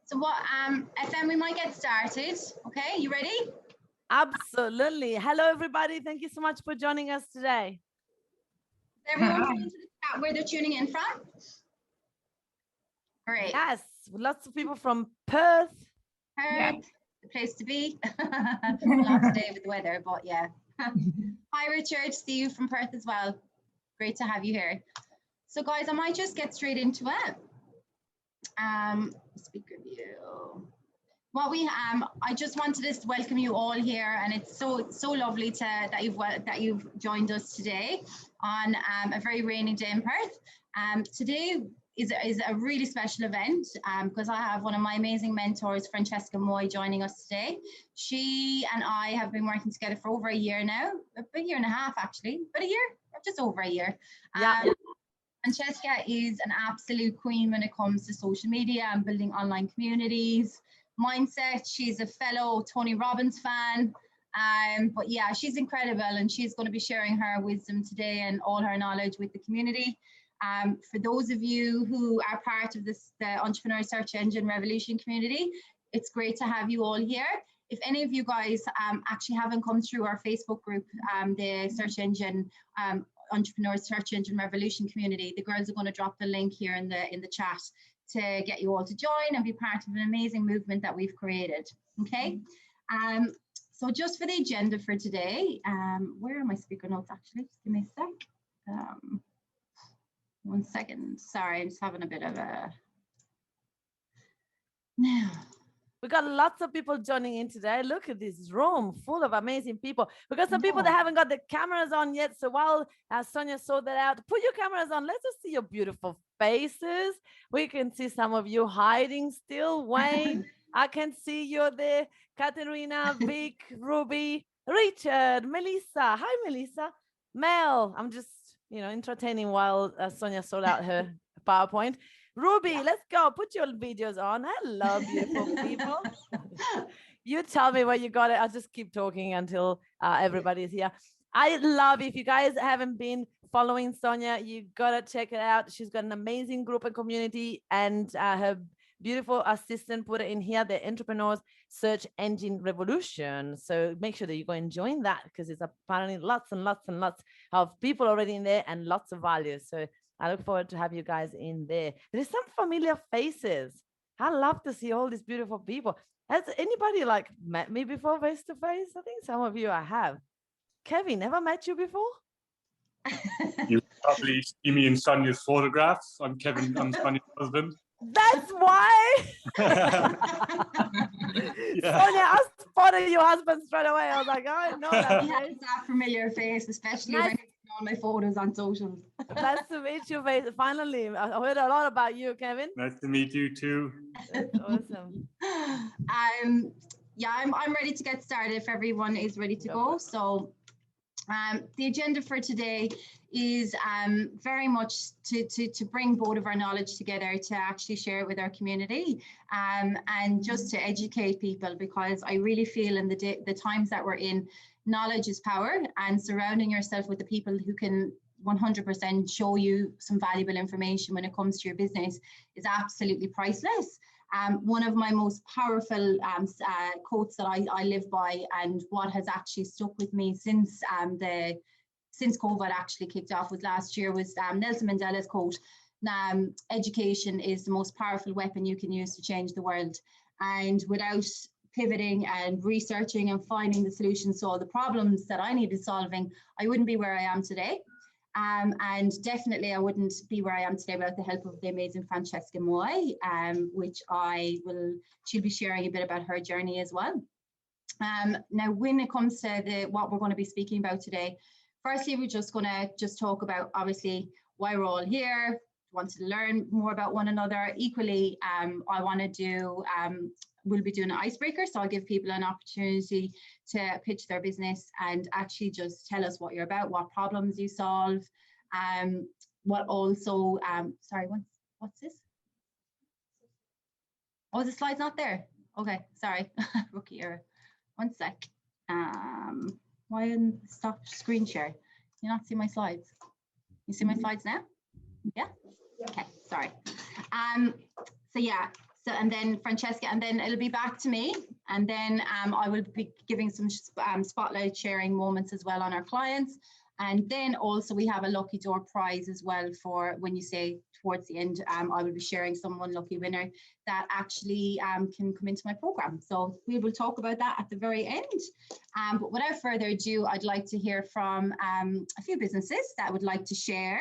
So what, FM, we might get started. Okay, you ready? Absolutely. Hello, everybody. Thank you so much for joining us today. Everyone put into the chat where they're tuning in from. Great. Yes, lots of people from Perth. Perth, the place to be. Not today with the weather, but yeah. Hi, Richard. See you from Perth as well. Great to have you here. So, guys, I might just get straight into it. Speaker view. What we I just wanted to welcome you all here, and it's so lovely that you've joined us today on a very rainy day in Perth. Today is a really special event because I have one of my amazing mentors, Francesca Moy, joining us today. She and I have been working together for over a year now, a year and a half actually, but a year, or just over a year. Francesca is an absolute queen when it comes to social media and building online communities. Mindset, she's a fellow Tony Robbins fan, but yeah, she's incredible, and she's going to be sharing her wisdom today and all her knowledge with the community. For those of you who are part of the Entrepreneur Search Engine Revolution community, it's great to have you all here. If any of you guys actually haven't come through our Facebook group, the Search Engine Entrepreneur Search Engine Revolution community, the girls are going to drop the link here in the chat to get you all to join and be part of an amazing movement that we've created. Okay, so just for the agenda for today, where are my speaker notes actually? Just give me a sec. 1 second. Sorry, I'm just having a bit of a. We got lots of people joining in today. Look at this room full of amazing people. We got some people that haven't got the cameras on yet. So while Sonia sort that out, put your cameras on. Let's just see your beautiful faces. We can see some of you hiding still. Wayne, I can see you're there. Katerina, Vic, Ruby, Richard, Melissa. Hi, Melissa. Mel, I'm just, entertaining while Sonia sort out her PowerPoint. Ruby, let's go. Put your videos on. Hello, beautiful people. You tell me where you got it. I'll just keep talking until everybody's here. I love, if you guys haven't been following Sonia, you got to check it out. She's got an amazing group and community, and her beautiful assistant put it in here, the Entrepreneurs Search Engine Revolution. So make sure that you go and join that, because it's apparently lots and lots and lots of people already in there and lots of value. So I look forward to have you guys in there. There's some familiar faces. I love to see all these beautiful people. Has anybody met me before face to face? I think some of you I have. Kevin, ever met you before? You probably see me in Sonia's photographs. I'm Sonia's husband. That's why. Yeah. Sonia, I spotted your husband straight away. I was like, oh, I know that. He has that familiar face, especially when he's on my photos on socials. Nice to meet you, finally. I heard a lot about you, Kevin. Nice to meet you too. That's awesome. Yeah, I'm ready to get started if everyone is ready to go. So the agenda for today is very much to bring both of our knowledge together to actually share it with our community and just to educate people, because I really feel in the times that we're in, knowledge is power, and surrounding yourself with the people who can 100% show you some valuable information when it comes to your business is absolutely priceless. One of my most powerful quotes that I live by, and what has actually stuck with me since COVID actually kicked off was last year, was Nelson Mandela's quote, education is the most powerful weapon you can use to change the world. And without pivoting and researching and finding the solutions to all the problems that I needed solving, I wouldn't be where I am today. And definitely I wouldn't be where I am today without the help of the amazing Francesca Moy, which she'll be sharing a bit about her journey as well. Now, when it comes to what we're going to be speaking about today, firstly, we're just going to talk about, obviously, why we're all here, want to learn more about one another. Equally, I want to do, we'll be doing an icebreaker, so I'll give people an opportunity to pitch their business and actually just tell us what you're about, what problems you solve, what also, sorry, what's this? Oh, the slide's not there. Okay, sorry, rookie error. 1 sec. Why didn't stop screen share? You not see my slides? You see my slides now? Yeah? Okay, sorry. So yeah, So, and then Francesca, and then it'll be back to me. And then I will be giving some spotlight sharing moments as well on our clients. And then also we have a lucky door prize as well for when you say towards the end, I will be sharing one lucky winner that actually can come into my program. So we will talk about that at the very end. But without further ado, I'd like to hear from a few businesses that would like to share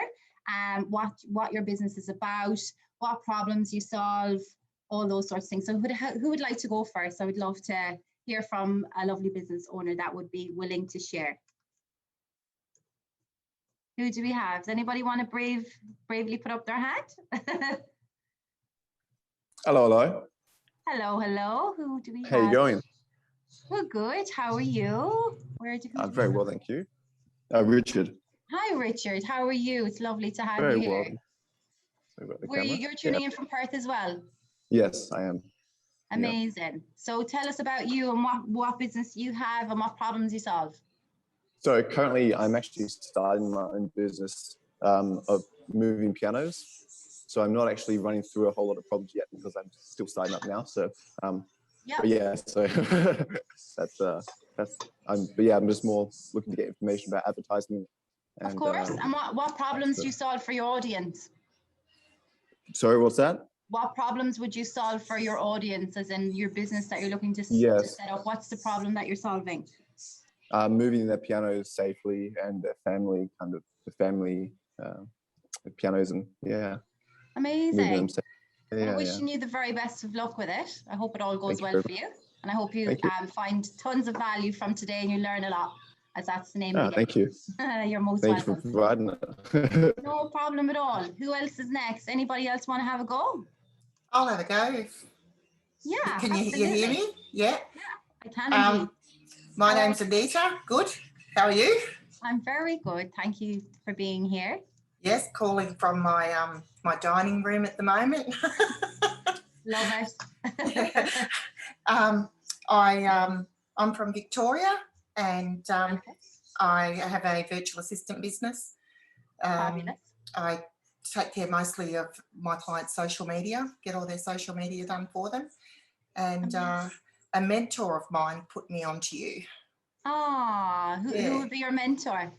what your business is about, what problems you solve, all those sorts of things. So who would like to go first? I would love to hear from a lovely business owner that would be willing to share. Who do we have? Does anybody want to bravely put up their hand? Hello. Hello. Who do we have? How you going? We're good. How are you? Where did you come I'm very well, thank you. Richard. Hi, Richard. How are you? It's lovely to have Very you well. here. You're tuning in from Perth as well? Yes, I am. Amazing. Yeah. So tell us about you and what business you have and what problems you solve. So currently I'm actually starting my own business of moving pianos. So I'm not actually running through a whole lot of problems yet because I'm still starting up now. So yeah, so I'm just more looking to get information about advertising. And, of course. And what problems do you solve for your audience? Sorry, what's that? What problems would you solve for your audience, as in your business that you're looking to set up? What's the problem that you're solving? Moving their pianos safely and their family, pianos, and amazing. I'm wishing you the very best of luck with it. I hope it all goes well for you, and I hope you find tons of value from today and you learn a lot, as that's the name of it. Thank you. You're most welcome. Thanks for providing it. No problem at all. Who else is next? Anybody else want to have a go? I'll have a go. Yeah. Can you hear me? Yeah. I can indeed. My name's Anita. Good. How are you? I'm very good. Thank you for being here. Yes, calling from my my dining room at the moment. Love it. I'm from Victoria, and I have a virtual assistant business. Fabulous. I take care mostly of my clients' social media, get all their social media done for them, and a mentor of mine put me on to you. Who would be your mentor?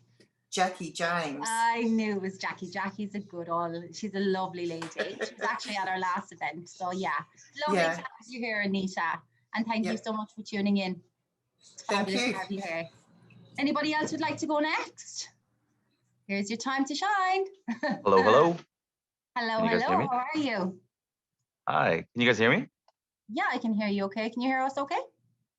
Jackie James. I knew it was Jackie. Jackie's a good old, she's a lovely lady. She was actually at our last event. So yeah, lovely to have you here, Anita. And thank you so much for tuning in. It's fabulous to have you here. Anybody else would like to go next? Here's your time to shine. Hello. Hello. How are you? Hi. Can you guys hear me? Yeah, I can hear you okay. Can you hear us okay?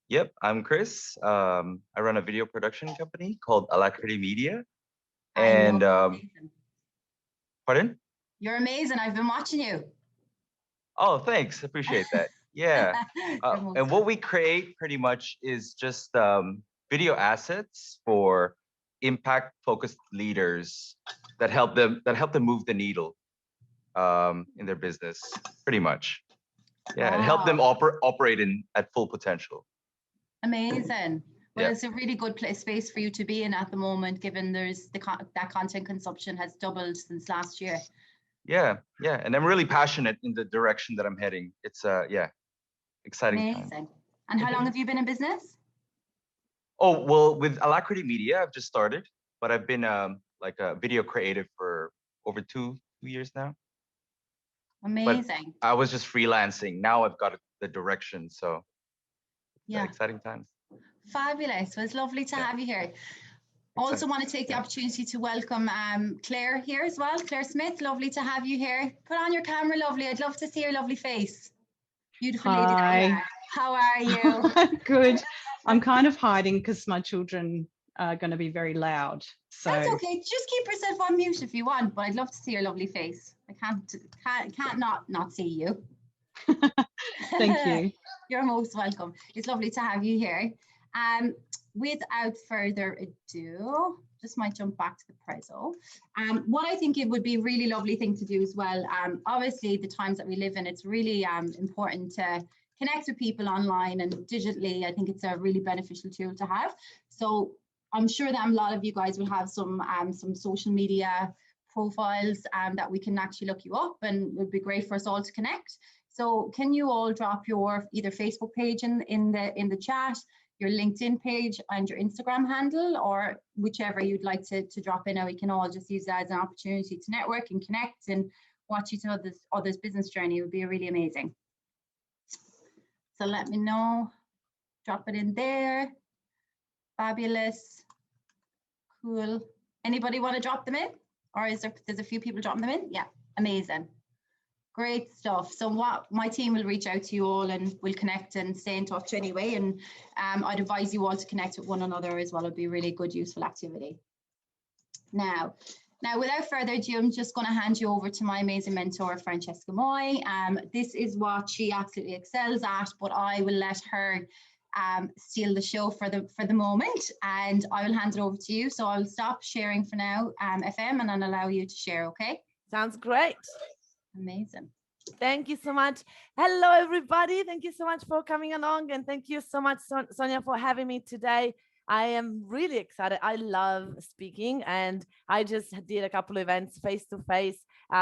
Yep, I'm Chris. I run a video production company called Alacrity Media. And pardon? You're amazing. I've been watching you. Oh, thanks. Appreciate that. Yeah. And what we create pretty much is just video assets for impact-focused leaders that help them move the needle in their business, pretty much. Yeah, and help them operate at full potential. Amazing. Well, it's a really good space for you to be in at the moment, given there's that content consumption has doubled since last year. Yeah, and I'm really passionate in the direction that I'm heading. It's exciting. Amazing. Time. And how long have you been in business? Oh, well, with Alacrity Media, I've just started, but I've been like a video creative for over two years now. Amazing. But I was just freelancing. Now I've got the direction, so exciting times. Fabulous. Well, it's lovely to have you here. Also want to take the opportunity to welcome Claire here as well. Claire Smith, lovely to have you here. Put on your camera, lovely. I'd love to see your lovely face. Beautiful lady that you are. How are you? Good. I'm kind of hiding because my children are going to be very loud. So that's okay. Just keep yourself on mute if you want, but I'd love to see your lovely face. I can't not see you. Thank you. You're most welcome. It's lovely to have you here. Without further ado, just might jump back to the Prezzo. What I think it would be a really lovely thing to do as well, obviously the times that we live in, it's really important to connect with people online and digitally. I think it's a really beneficial tool to have. So I'm sure that a lot of you guys will have some social media profiles that we can actually look you up, and it would be great for us all to connect. So can you all drop your either Facebook page in the chat, your LinkedIn page and your Instagram handle, or whichever you'd like to drop in, and we can all just use that as an opportunity to network and connect and watch each other's business journey. It would be really amazing. So let me know, drop it in there. Fabulous, cool. Anybody want to drop them in? Or there's a few people dropping them in? Yeah, amazing. Great stuff. So what my team will reach out to you all and we'll connect and stay in touch anyway. And I'd advise you all to connect with one another as well. It'd be a really good, useful activity. Now, without further ado, I'm just going to hand you over to my amazing mentor, Francesca Moy. This is what she absolutely excels at, but I will let her steal the show for the moment, and I will hand it over to you. So I'll stop sharing for now, FM, and I'll allow you to share. Okay? Sounds great. Amazing. Thank you so much. Hello, everybody. Thank you so much for coming along, and thank you so much, Sonia, for having me today. I am really excited. I love speaking, and I just did a couple of events face to face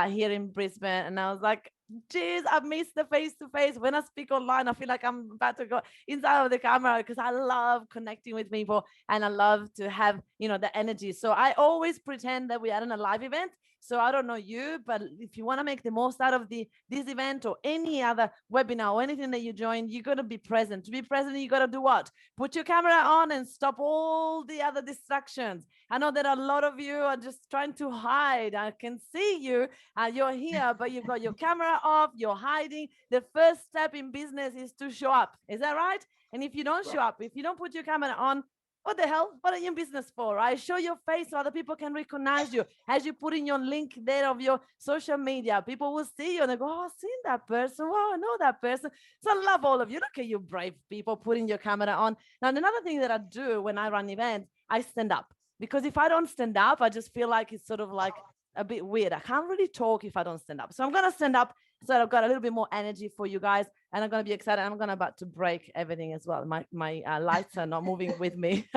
here in Brisbane, and I was like, geez, I missed the face to face. When I speak online, I feel like I'm about to go inside of the camera because I love connecting with people and I love to have, the energy. So I always pretend that we are in a live event. So I don't know you, but if you want to make the most out of this event or any other webinar or anything that you join, you got to be present. To be present, you got to do what? Put your camera on and stop all the other distractions. I know that a lot of you are just trying to hide. I can see you. You're here, but you've got your camera off. You're hiding. The first step in business is to show up. Is that right? And if you don't show up, if you don't put your camera on, what the hell? What are you in business for, right? Show your face so other people can recognize you. As you put in your link there of your social media, people will see you and they go, oh, I've seen that person. Wow, I know that person. So I love all of you. Look at you brave people putting your camera on. Now, another thing that I do when I run events, I stand up. Because if I don't stand up, I just feel like it's sort of like a bit weird. I can't really talk if I don't stand up. So I'm going to stand up so that I've got a little bit more energy for you guys. And I'm going to be excited. I'm about to break everything as well. My lights are not moving with me.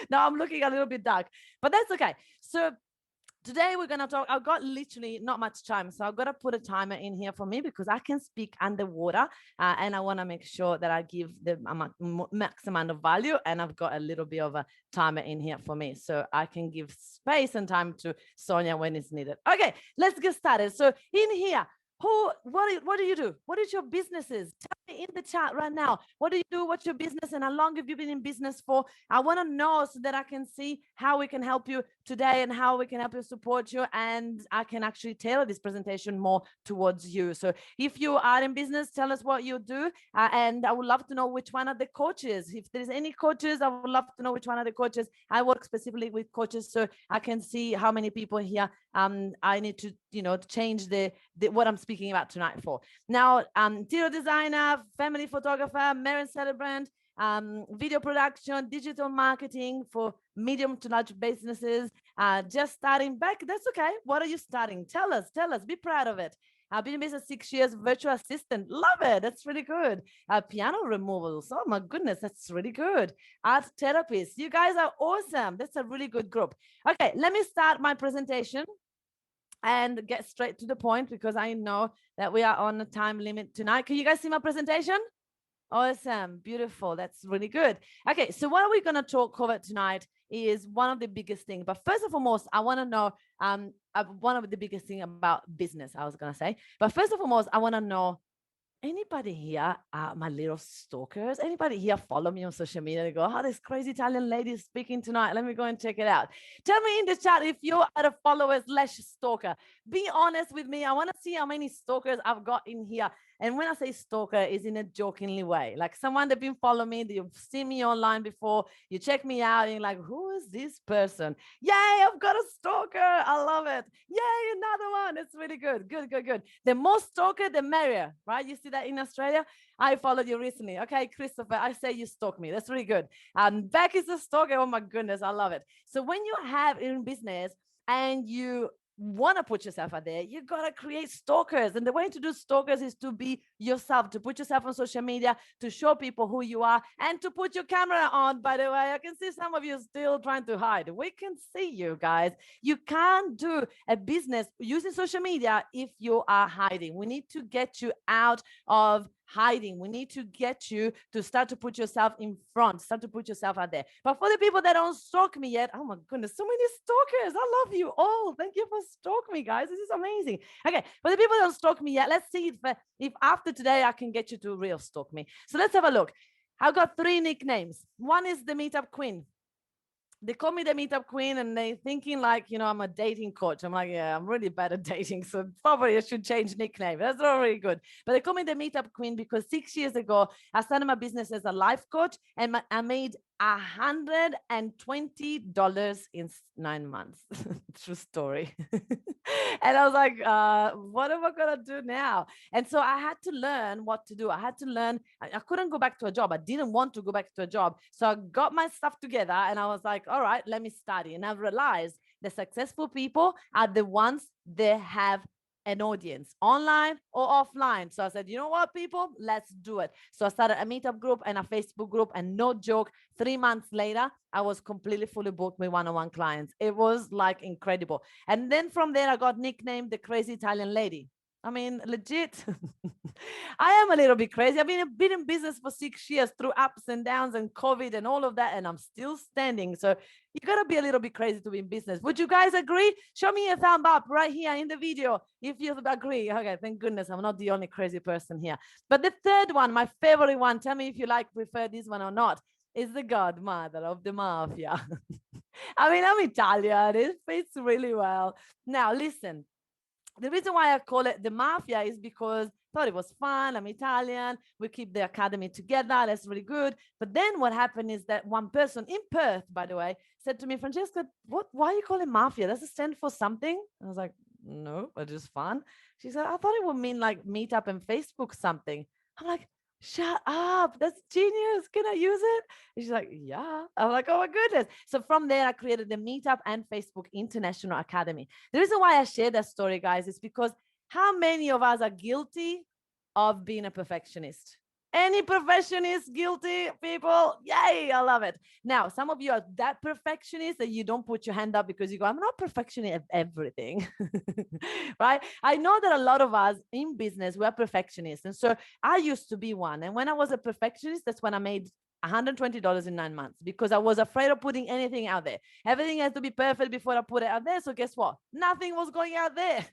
Now I'm looking a little bit dark, but that's okay. So today we're going to talk. I've got literally not much time. So I've got to put a timer in here for me because I can speak underwater and I want to make sure that I give the max amount of value. And I've got a little bit of a timer in here for me so I can give space and time to Sonia when it's needed. Okay, let's get started. So in here, what do you do? What is your businesses? Tell me in the chat right now. What do you do? What's your business? And how long have you been in business for? I want to know so that I can see how we can help you today and how we can help you support you. And I can actually tailor this presentation more towards you. So if you are in business, tell us what you do. And I would love to know which one are the coaches. If there's any coaches, I would love to know which one are the coaches. I work specifically with coaches, so I can see how many people here I need to, change the what I'm speaking about tonight for. Now, interior designer, family photographer, marriage celebrant, video production, digital marketing for medium to large businesses, just starting back. That's okay. What are you starting? Tell us, be proud of it. I've been in business 6 years, virtual assistant. Love it. That's really good. Piano removals. Oh my goodness, that's really good. Art therapists. You guys are awesome. That's a really good group. Okay, let me start my presentation and get straight to the point because I know that we are on a time limit tonight. Can you guys see my presentation? Awesome. Beautiful. That's really good. Okay, so what are we going to cover tonight is one of the biggest things. But first and foremost, I want to know one of the biggest things about business, I was going to say. But first and foremost, I want to know, anybody here, my little stalkers, anybody here follow me on social media? They go, oh, this crazy Italian lady is speaking tonight. Let me go and check it out. Tell me in the chat if you are a follower/stalker. Be honest with me. I want to see how many stalkers I've got in here. And when I say stalker, is in a jokingly way, like someone that been following me, you've seen me online before, you check me out and you're like, who is this person? Yay, I've got a stalker. I love it. Yay, another one. It's really good. Good. The more stalker, the merrier, right? You see that in Australia? I followed you recently. Okay, Christopher, I say you stalk me. That's really good. Beck is a stalker. Oh my goodness, I love it. So when you have in business and you want to put yourself out there, you got to create stalkers. And the way to do stalkers is to be yourself, to put yourself on social media, to show people who you are, and to put your camera on. By the way, I can see some of you still trying to hide. We can see you guys. You can't do a business using social media if you are hiding. We need to get you out of hiding. We need to get you to start to put yourself in front, start to put yourself out there. But for the people that don't stalk me yet, oh my goodness, so many stalkers. I love you all. Thank you for stalking me, guys. This is amazing. Okay, for the people that don't stalk me yet, let's see if after today I can get you to real stalk me. So let's have a look. I've got 3 nicknames. One is the Meetup Queen. They call me the Meetup Queen, and they thinking like, you know, I'm a dating coach. I'm like, yeah, I'm really bad at dating, so probably I should change nickname. That's not really good. But they call me the Meetup Queen because 6 years ago, I started my business as a life coach, and I made $120 in 9 months. True story. And I was like, what am I gonna do now? And so I had to learn what to do. I had to learn. I couldn't go back to a job. I didn't want to go back to a job. So I got my stuff together and I was like, all right, let me study. And I've realized the successful people are the ones that have an audience, online or offline. So I said, you know what, people, let's do it. So I started a Meetup group and a Facebook group, and no joke, 3 months later, I was completely fully booked with one-on-one clients. It was like incredible. And then from there, I got nicknamed the Crazy Italian Lady. I mean, legit. I am a little bit crazy. I've been in business for 6 years through ups and downs and COVID and all of that, and I'm still standing. So you gotta be a little bit crazy to be in business. Would you guys agree? Show me a thumb up right here in the video if you agree. Okay, thank goodness I'm not the only crazy person here. But the third one, my favorite one, tell me if you prefer this one or not, is the godmother of the mafia. I mean, I'm Italian. It fits really well. Now, listen. The reason why I call it the mafia is because I thought it was fun. I'm Italian. We keep the academy together. That's really good. But then what happened is that one person in Perth, by the way, said to me, Francesca, why you call it mafia? Does it stand for something? I was like, no, it's just fun. She said, I thought it would mean like Meetup and Facebook something. I'm like, shut up, that's genius, can I use it? And she's like, yeah. I'm like, oh my goodness. So from there, I created the Meetup and Facebook International Academy. The reason why I share that story, guys, is because how many of us are guilty of being a perfectionist? Any perfectionist guilty, people? Yay, I love it. Now, some of you are that perfectionist that you don't put your hand up because you go, I'm not perfectionist at everything, right? I know that a lot of us in business, we're perfectionists. And so I used to be one. And when I was a perfectionist, that's when I made $120 in 9 months because I was afraid of putting anything out there. Everything has to be perfect before I put it out there. So guess what? Nothing was going out there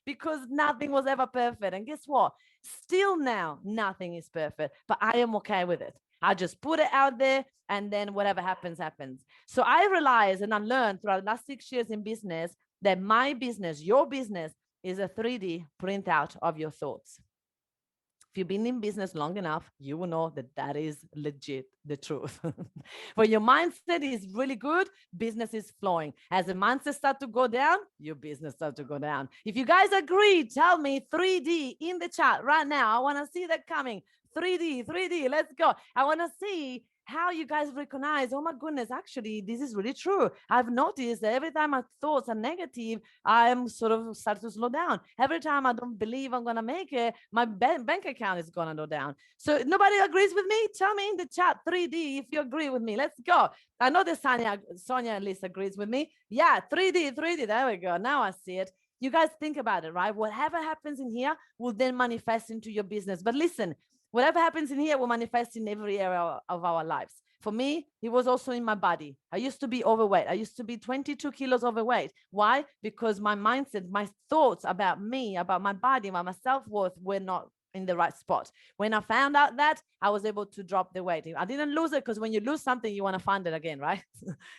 because nothing was ever perfect. And guess what? Still now, nothing is perfect, but I am okay with it. I just put it out there and then whatever happens, happens. So I realized and I learned throughout the last 6 years in business that my business, your business, is a 3D printout of your thoughts. If you've been in business long enough, you will know that that is legit the truth. When your mindset is really good, business is flowing. As the mindset starts to go down, your business starts to go down. If you guys agree, tell me 3D in the chat right now. I want to see that coming. 3D, let's go. I want to see how you guys recognize, oh my goodness, actually, this is really true. I've noticed that every time my thoughts are negative, I'm sort of start to slow down. Every time I don't believe I'm going to make it, my bank account is going to go down. So nobody agrees with me? Tell me in the chat 3D if you agree with me. Let's go. I know that Sonia at least agrees with me. Yeah, 3D. There we go. Now I see it. You guys think about it, right? Whatever happens in here will then manifest into your business. But listen, whatever happens in here will manifest in every area of our lives. For me, it was also in my body. I used to be overweight. I used to be 22 kilos overweight. Why? Because my mindset, my thoughts about me, about my body, about my self-worth were not in the right spot. When I found out that, I was able to drop the weight. I didn't lose it because when you lose something, you want to find it again, right?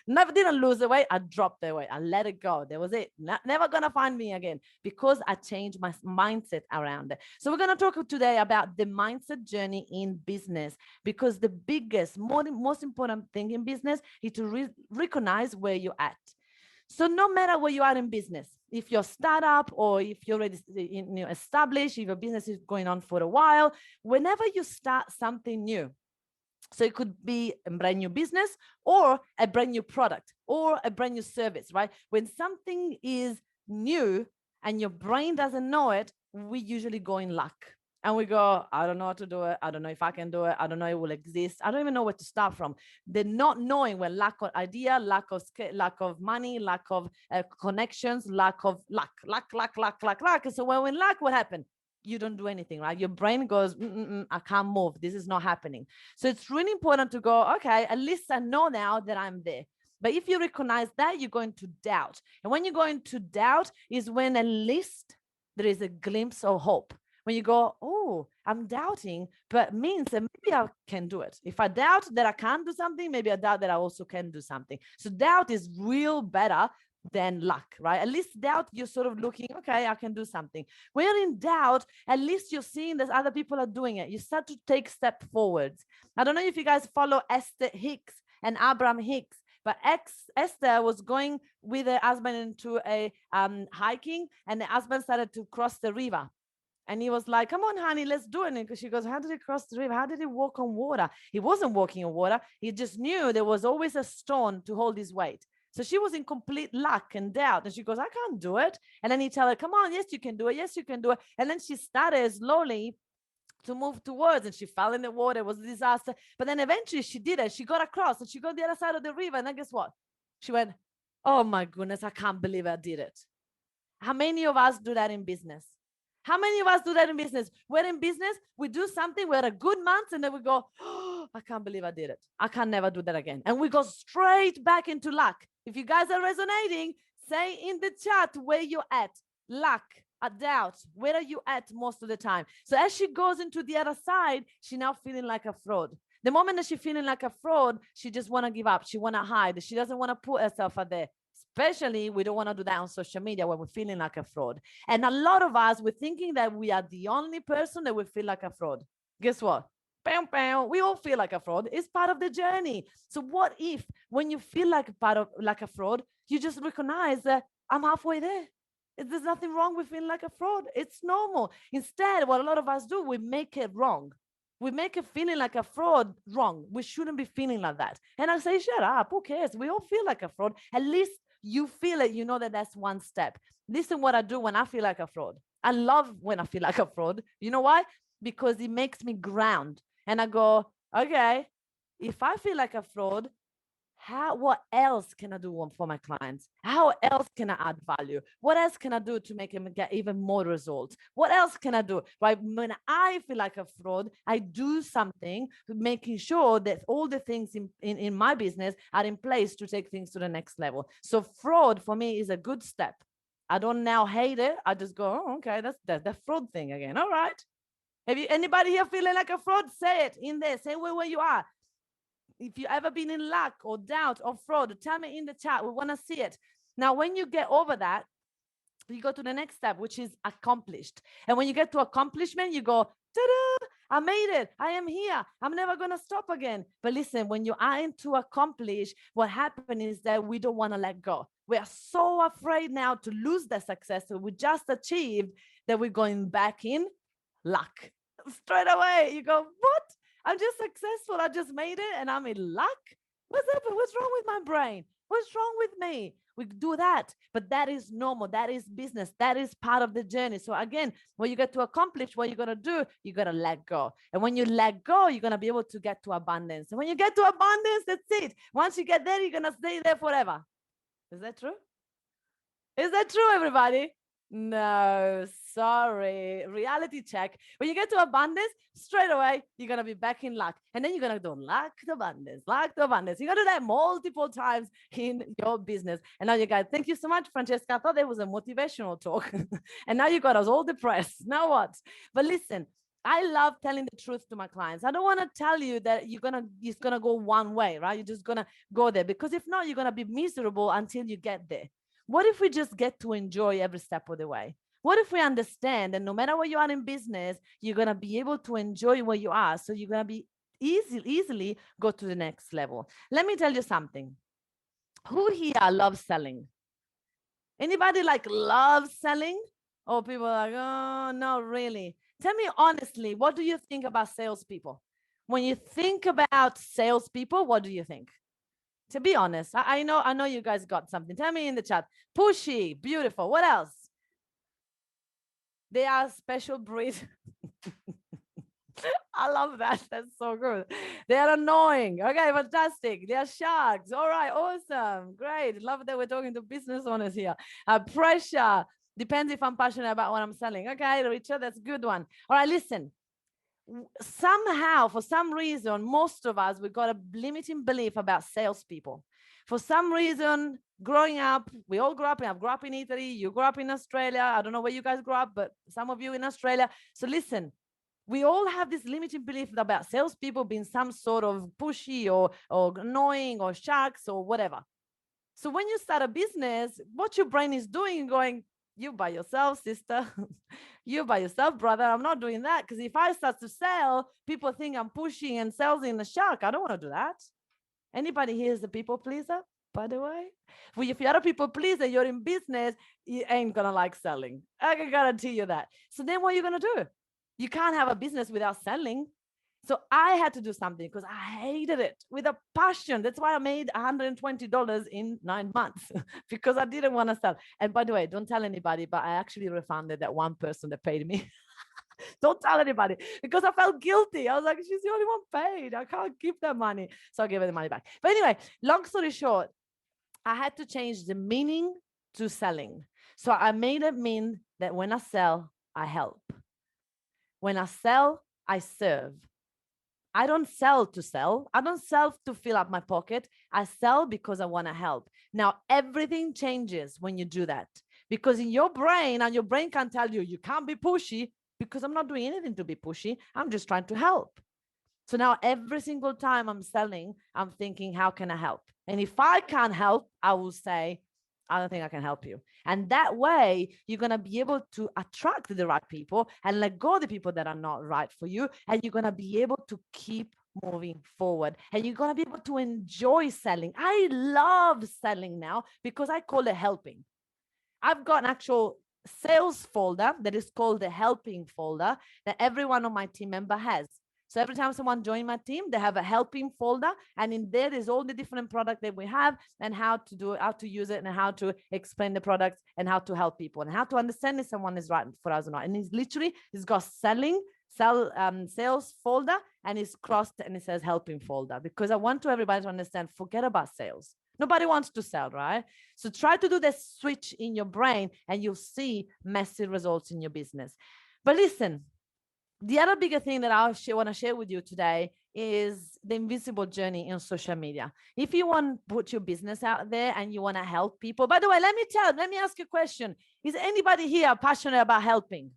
Never didn't lose the weight. I dropped the weight. I let it go. That was it. Never going to find me again because I changed my mindset around it. So we're going to talk today about the mindset journey in business because the biggest, most important thing in business is to recognize where you're at. So no matter where you are in business, if you're a startup or if you're already established, if your business is going on for a while, whenever you start something new, so it could be a brand new business or a brand new product or a brand new service, right? When something is new and your brain doesn't know it, we usually go in luck. And we go, I don't know how to do it. I don't know if I can do it. I don't know it will exist. I don't even know where to start from. The not knowing, when lack of idea, lack of lack of money, lack of connections, lack of luck. And so when we're in luck, what happened? You don't do anything, right? Your brain goes, I can't move. This is not happening. So it's really important to go, okay, at least I know now that I'm there. But if you recognize that, you're going to doubt. And when you go into doubt is when at least there is a glimpse of hope. When you go, oh, I'm doubting, but means that maybe I can do it. If I doubt that I can't do something, maybe I doubt that I also can do something. So doubt is real better than luck, right? At least doubt, you're sort of looking, okay, I can do something. When you're in doubt, at least you're seeing that other people are doing it. You start to take steps forwards. I don't know if you guys follow Esther Hicks and Abraham Hicks, but Esther was going with her husband into a hiking, and the husband started to cross the river. And he was like, come on, honey, let's do it. And she goes, how did he cross the river? How did he walk on water? He wasn't walking on water. He just knew there was always a stone to hold his weight. So she was in complete luck and doubt. And she goes, I can't do it. And then he tell her, come on, yes, you can do it. Yes, you can do it. And then she started slowly to move towards, and she fell in the water. It was a disaster. But then eventually she did it. She got across and she got the other side of the river. And then guess what? She went, oh my goodness, I can't believe I did it. How many of us do that in business? How many of us do that in business? We're in business, we do something, we're a good month, and then we go, oh, I can't believe I did it. I can never do that again. And we go straight back into luck. If you guys are resonating, say in the chat where you're at. Luck, a doubt. Where are you at most of the time? So as she goes into the other side, she's now feeling like a fraud. The moment that she's feeling like a fraud, she just want to give up. She want to hide. She doesn't want to put herself out there. Especially, we don't want to do that on social media when we're feeling like a fraud. And a lot of us, we're thinking that we are the only person that will feel like a fraud. Guess what? Bam, bam. We all feel like a fraud. It's part of the journey. So what if when you feel like a fraud, you just recognize that I'm halfway there? There's nothing wrong with feeling like a fraud. It's normal. Instead, what a lot of us do, we make it wrong. We make it feeling like a fraud wrong. We shouldn't be feeling like that. And I say, shut up. Who cares? We all feel like a fraud. At least you feel it. You know that that's one step. Listen what I do when I feel like a fraud. I love when I feel like a fraud. You know why? Because it makes me ground. And I go, okay, if I feel like a fraud, what else can I do for my clients? How else can I add value? What else can I do to make them get even more results? What else can I do? Right? When I feel like a fraud, I do something making sure that all the things in my business are in place to take things to the next level. So fraud for me is a good step. I don't now hate it. I just go, oh, okay, that's the fraud thing again. All right. Have you anybody here feeling like a fraud? Say it in there. Say where you are. If you ever been in lack or doubt or fraud, tell me in the chat. We want to see it. Now, when you get over that, you go to the next step, which is accomplished. And when you get to accomplishment, you go, ta-da, I made it. I am here. I'm never going to stop again. But listen, when you are into accomplish, what happens is that we don't want to let go. We are so afraid now to lose the success that we just achieved that we're going back in luck. Straight away, you go, what? I'm just successful. I just made it and I'm in luck. What's happened? What's wrong with my brain? What's wrong with me? We do that, but that is normal. That is business. That is part of the journey. So again, when you get to accomplish what you're going to do, you got to let go. And when you let go, you're going to be able to get to abundance. And when you get to abundance, that's it. Once you get there, you're going to stay there forever. Is that true? Is that true, everybody? No, sorry. Reality check. When you get to abundance, straight away, you're going to be back in luck. And then you're going to do luck to abundance, luck to abundance. You're going to do that multiple times in your business. And now you guys, thank you so much, Francesca. I thought that was a motivational talk. And now you got us all depressed. Now what? But listen, I love telling the truth to my clients. I don't want to tell you that it's going to go one way, right? You're just going to go there, because if not, you're going to be miserable until you get there. What if we just get to enjoy every step of the way? What if we understand that no matter where you are in business, you're going to be able to enjoy where you are. So you're going to be easily go to the next level. Let me tell you something. Who here loves selling? Anybody loves selling? Or people are like, oh, no, really. Tell me honestly, what do you think about salespeople? When you think about salespeople, what do you think? To be honest, I know you guys got something. Tell me in the chat. Pushy, beautiful. What else? They are special breed. I love that. That's so good. They are annoying. Okay, fantastic. They are sharks. All right, awesome. Great. Love that we're talking to business owners here. Pressure. Depends if I'm passionate about what I'm selling. Okay, Richard, that's a good one. All right, listen. Somehow, for some reason, most of us, we've got a limiting belief about salespeople. For some reason, growing up, we all grew up. I grew up in Italy. You grew up in Australia. I don't know where you guys grew up, but some of you in Australia. So listen, we all have this limiting belief about salespeople being some sort of pushy or annoying or sharks or whatever. So when you start a business, what your brain is doing, going, you by yourself, sister, you by yourself, brother. I'm not doing that, because if I start to sell, people think I'm pushing and selling a shark. I don't want to do that. Anybody here is a people pleaser, by the way? Well, if you're a people pleaser, you're in business, you ain't gonna like selling. I can guarantee you that. So then what are you gonna do? You can't have a business without selling. So I had to do something because I hated it with a passion. That's why I made $120 in 9 months because I didn't want to sell. And by the way, don't tell anybody, but I actually refunded that one person that paid me. Don't tell anybody, because I felt guilty. I was like, she's the only one paid. I can't keep that money. So I gave her the money back. But anyway, long story short, I had to change the meaning to selling. So I made it mean that when I sell, I help. When I sell, I serve. I don't sell to sell. I don't sell to fill up my pocket. I sell because I want to help. Now, everything changes when you do that, because in your brain, and your brain can tell you, you can't be pushy, because I'm not doing anything to be pushy. I'm just trying to help. So now every single time I'm selling, I'm thinking, how can I help? And if I can't help, I will say, I don't think I can help you. And that way, you're going to be able to attract the right people and let go of the people that are not right for you. And you're going to be able to keep moving forward. And you're going to be able to enjoy selling. I love selling now because I call it helping. I've got an actual sales folder that is called the helping folder that every one of my team member has. So every time someone joins my team, they have a helping folder, and in there is all the different products that we have and how to do it, how to use it, and how to explain the products and how to help people and how to understand if someone is right for us or not. And it's got sales folder, and it's crossed and it says helping folder, because I want everybody to understand, forget about sales. Nobody wants to sell, right? So try to do the switch in your brain and you'll see massive results in your business. But listen, the other bigger thing that I want to share with you today is the invisible journey in social media. If you want to put your business out there and you want to help people, by the way, let me ask you a question. Is anybody here passionate about helping?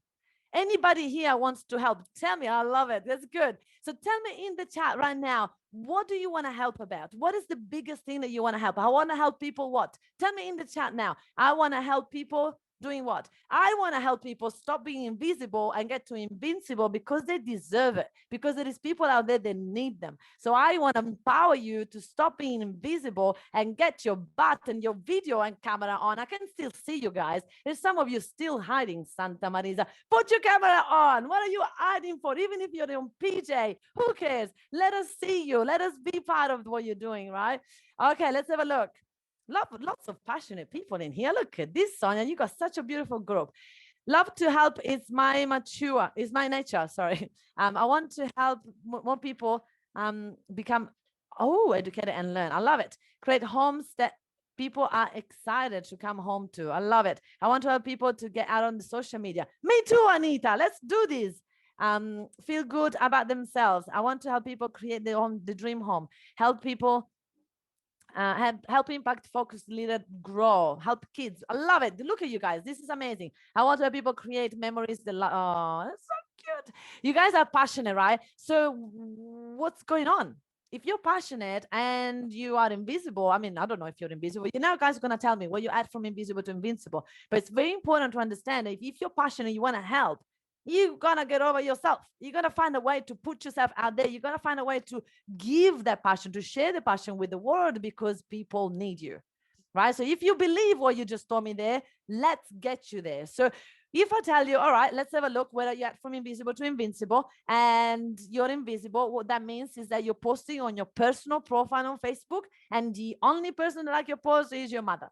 Anybody here wants to help? Tell me. I love it. That's good. So tell me in the chat right now, what do you want to help about? What is the biggest thing that you want to help? I want to help people what? Tell me in the chat now. I want to help people doing what? I want to help people stop being invisible and get to invincible, because they deserve it, because there is people out there that need them. So I want to empower you to stop being invisible and get your butt and your video and camera on. I can still see you guys. There's some of you still hiding, Santa Marisa. Put your camera on. What are you hiding for? Even if you're on PJ, who cares? Let us see you. Let us be part of what you're doing, right? Okay, let's have a look. Lots of passionate people in here. Look at this, Sonia. You got such a beautiful group. Love to help is my nature. Sorry. I want to help more people become educated and learn. I love it. Create homes that people are excited to come home to. I love it. I want to help people to get out on the social media. Me too, Anita. Let's do this. Feel good about themselves. I want to help people create the dream home. Help people. Help impact focused leader grow, help kids. I love it. Look at you guys. This is amazing. I want to help people create memories. That's so cute. You guys are passionate, right? So what's going on? If you're passionate and you are invisible, I mean, I don't know if you're invisible. You know, guys are going to tell me where you add from invisible to invincible. But it's very important to understand that if you're passionate, you want to help, you're going to get over yourself. You're going to find a way to put yourself out there. You're going to find a way to give that passion, to share the passion with the world, because people need you, right? So if you believe what you just told me there, let's get you there. So if I tell you, all right, let's have a look where you're at from invisible to invincible, and you're invisible, what that means is that you're posting on your personal profile on Facebook, and the only person that like your post is your mother.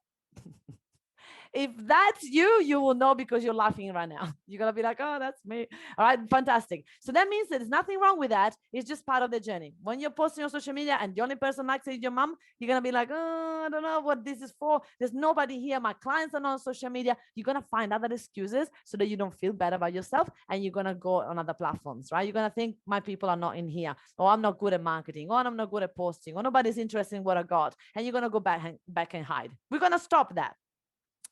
If that's you, you will know because you're laughing right now. You're going to be like, oh, that's me. All right, fantastic. So that means that there's nothing wrong with that. It's just part of the journey. When you're posting on social media and the only person likes it is your mom, you're going to be like, oh, I don't know what this is for. There's nobody here. My clients are not on social media. You're going to find other excuses so that you don't feel bad about yourself, and you're going to go on other platforms, right? You're going to think my people are not in here, or I'm not good at marketing, or I'm not good at posting, or nobody's interested in what I got. And you're going to go back and hide. We're going to stop that.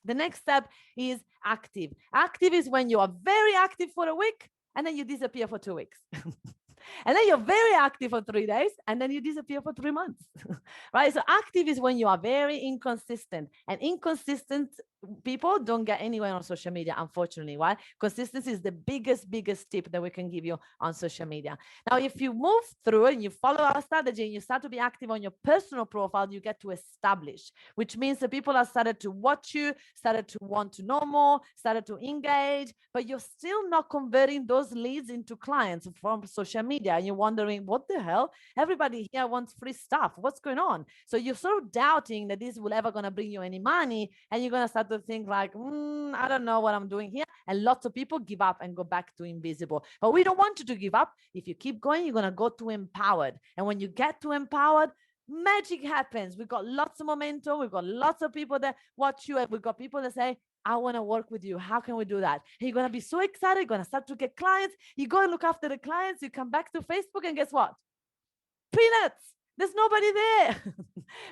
The next step is active. Active is when you are very active for a week and then you disappear for 2 weeks. And then you're very active for 3 days and then you disappear for 3 months. Right? So active is when you are very inconsistent, and inconsistent people don't get anywhere on social media, unfortunately. Right? Consistency is the biggest tip that we can give you on social media. Now, if you move through and you follow our strategy and you start to be active on your personal profile, you get to establish, which means that people have started to watch you, started to want to know more, started to engage, but you're still not converting those leads into clients from social media. And you're wondering, what the hell? Everybody here wants free stuff. What's going on? So you're sort of doubting that this will ever going to bring you any money. And you're going to start to think like, I don't know what I'm doing here. And lots of people give up and go back to invisible. But we don't want you to give up. If you keep going, you're going to go to empowered. And when you get to empowered, magic happens. We've got lots of momentum. We've got lots of people that watch you. And we've got people that say, I want to work with you. How can we do that? And you're going to be so excited. You're going to start to get clients. You go and look after the clients. You come back to Facebook and guess what? Peanuts. There's nobody there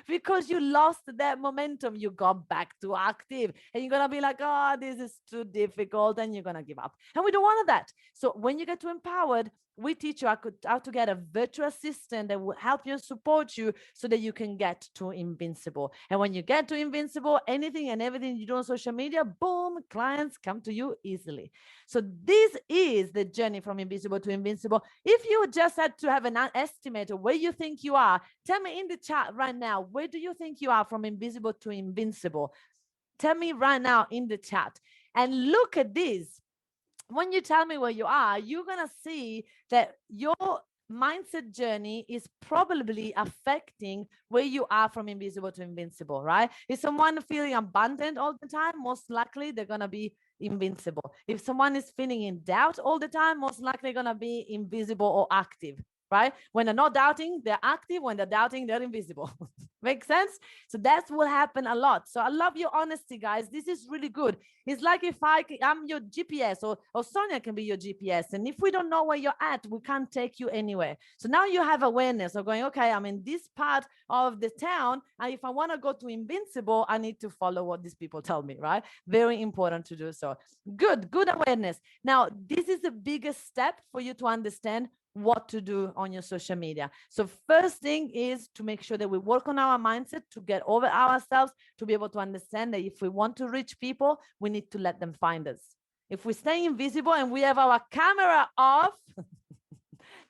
because you lost that momentum. You got back to active and you're going to be like, oh, this is too difficult, and you're going to give up. And we don't want that. So when you get to empowered, we teach you how to get a virtual assistant that will help you and support you so that you can get to invincible. And when you get to invincible, anything and everything you do on social media, boom, clients come to you easily. So this is the journey from invisible to invincible. If you just had to have an estimate of where you think you are, tell me in the chat right now, where do you think you are from invisible to invincible? Tell me right now in the chat. And look at this. When you tell me where you are, you're going to see that your mindset journey is probably affecting where you are from invisible to invincible, right? If someone feeling abundant all the time, most likely they're going to be invincible. If someone is feeling in doubt all the time, most likely going to be invisible or active, right? When they're not doubting, they're active. When they're doubting, they're invisible. Make sense? So that's what happened a lot. So I love your honesty, guys. This is really good. It's like if I'm your GPS, or Sonia can be your GPS. And if we don't know where you're at, we can't take you anywhere. So now you have awareness of going, okay, I'm in this part of the town. And if I want to go to invincible, I need to follow what these people tell me, right? Very important to do so. Good awareness. Now, this is the biggest step for you to understand what to do on your social media. So first thing is to make sure that we work on our mindset, to get over ourselves, to be able to understand that if we want to reach people, we need to let them find us. If we stay invisible and we have our camera off,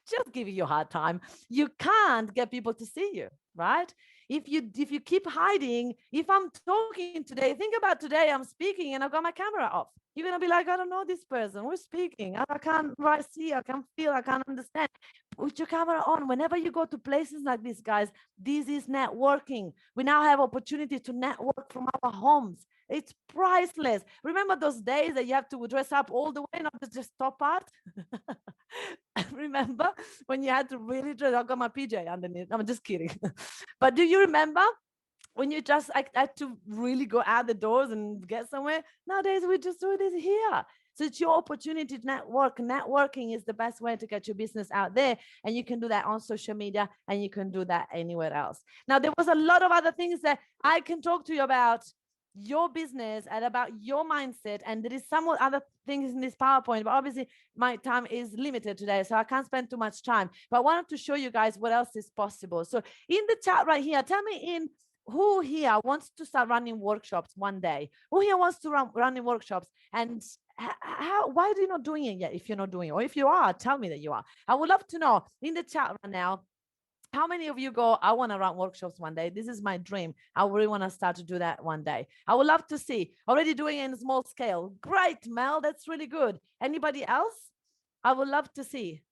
just giving you a hard time, you can't get people to see you, right? If you keep hiding, if I'm talking today, think about today, I'm speaking and I've got my camera off. You're going to be like, I don't know this person. We're speaking. I can't see. I can't feel. I can't understand. Put your camera on. Whenever you go to places like this, guys, this is networking. We now have opportunity to network from our homes. It's priceless. Remember those days that you have to dress up all the way, not just top part? Remember when you had to really dress? I got my PJ underneath. I'm just kidding. But do you remember when you just had to really go out the doors and get somewhere? Nowadays, we just do this here. So it's your opportunity to network. Networking is the best way to get your business out there. And you can do that on social media, and you can do that anywhere else. Now, there was a lot of other things that I can talk to you about your business and about your mindset. And there is some other things in this PowerPoint, but obviously my time is limited today, so I can't spend too much time. But I wanted to show you guys what else is possible. So in the chat right here, tell me who here wants to start running workshops one day? Who here wants to running workshops? And why are you not doing it yet? If you're not doing it, or if you are, tell me that you are. I would love to know in the chat right now. How many of you go, I want to run workshops one day? This is my dream. I really want to start to do that one day. I would love to see. Already doing it in small scale. Great, Mel. That's really good. Anybody else? I would love to see.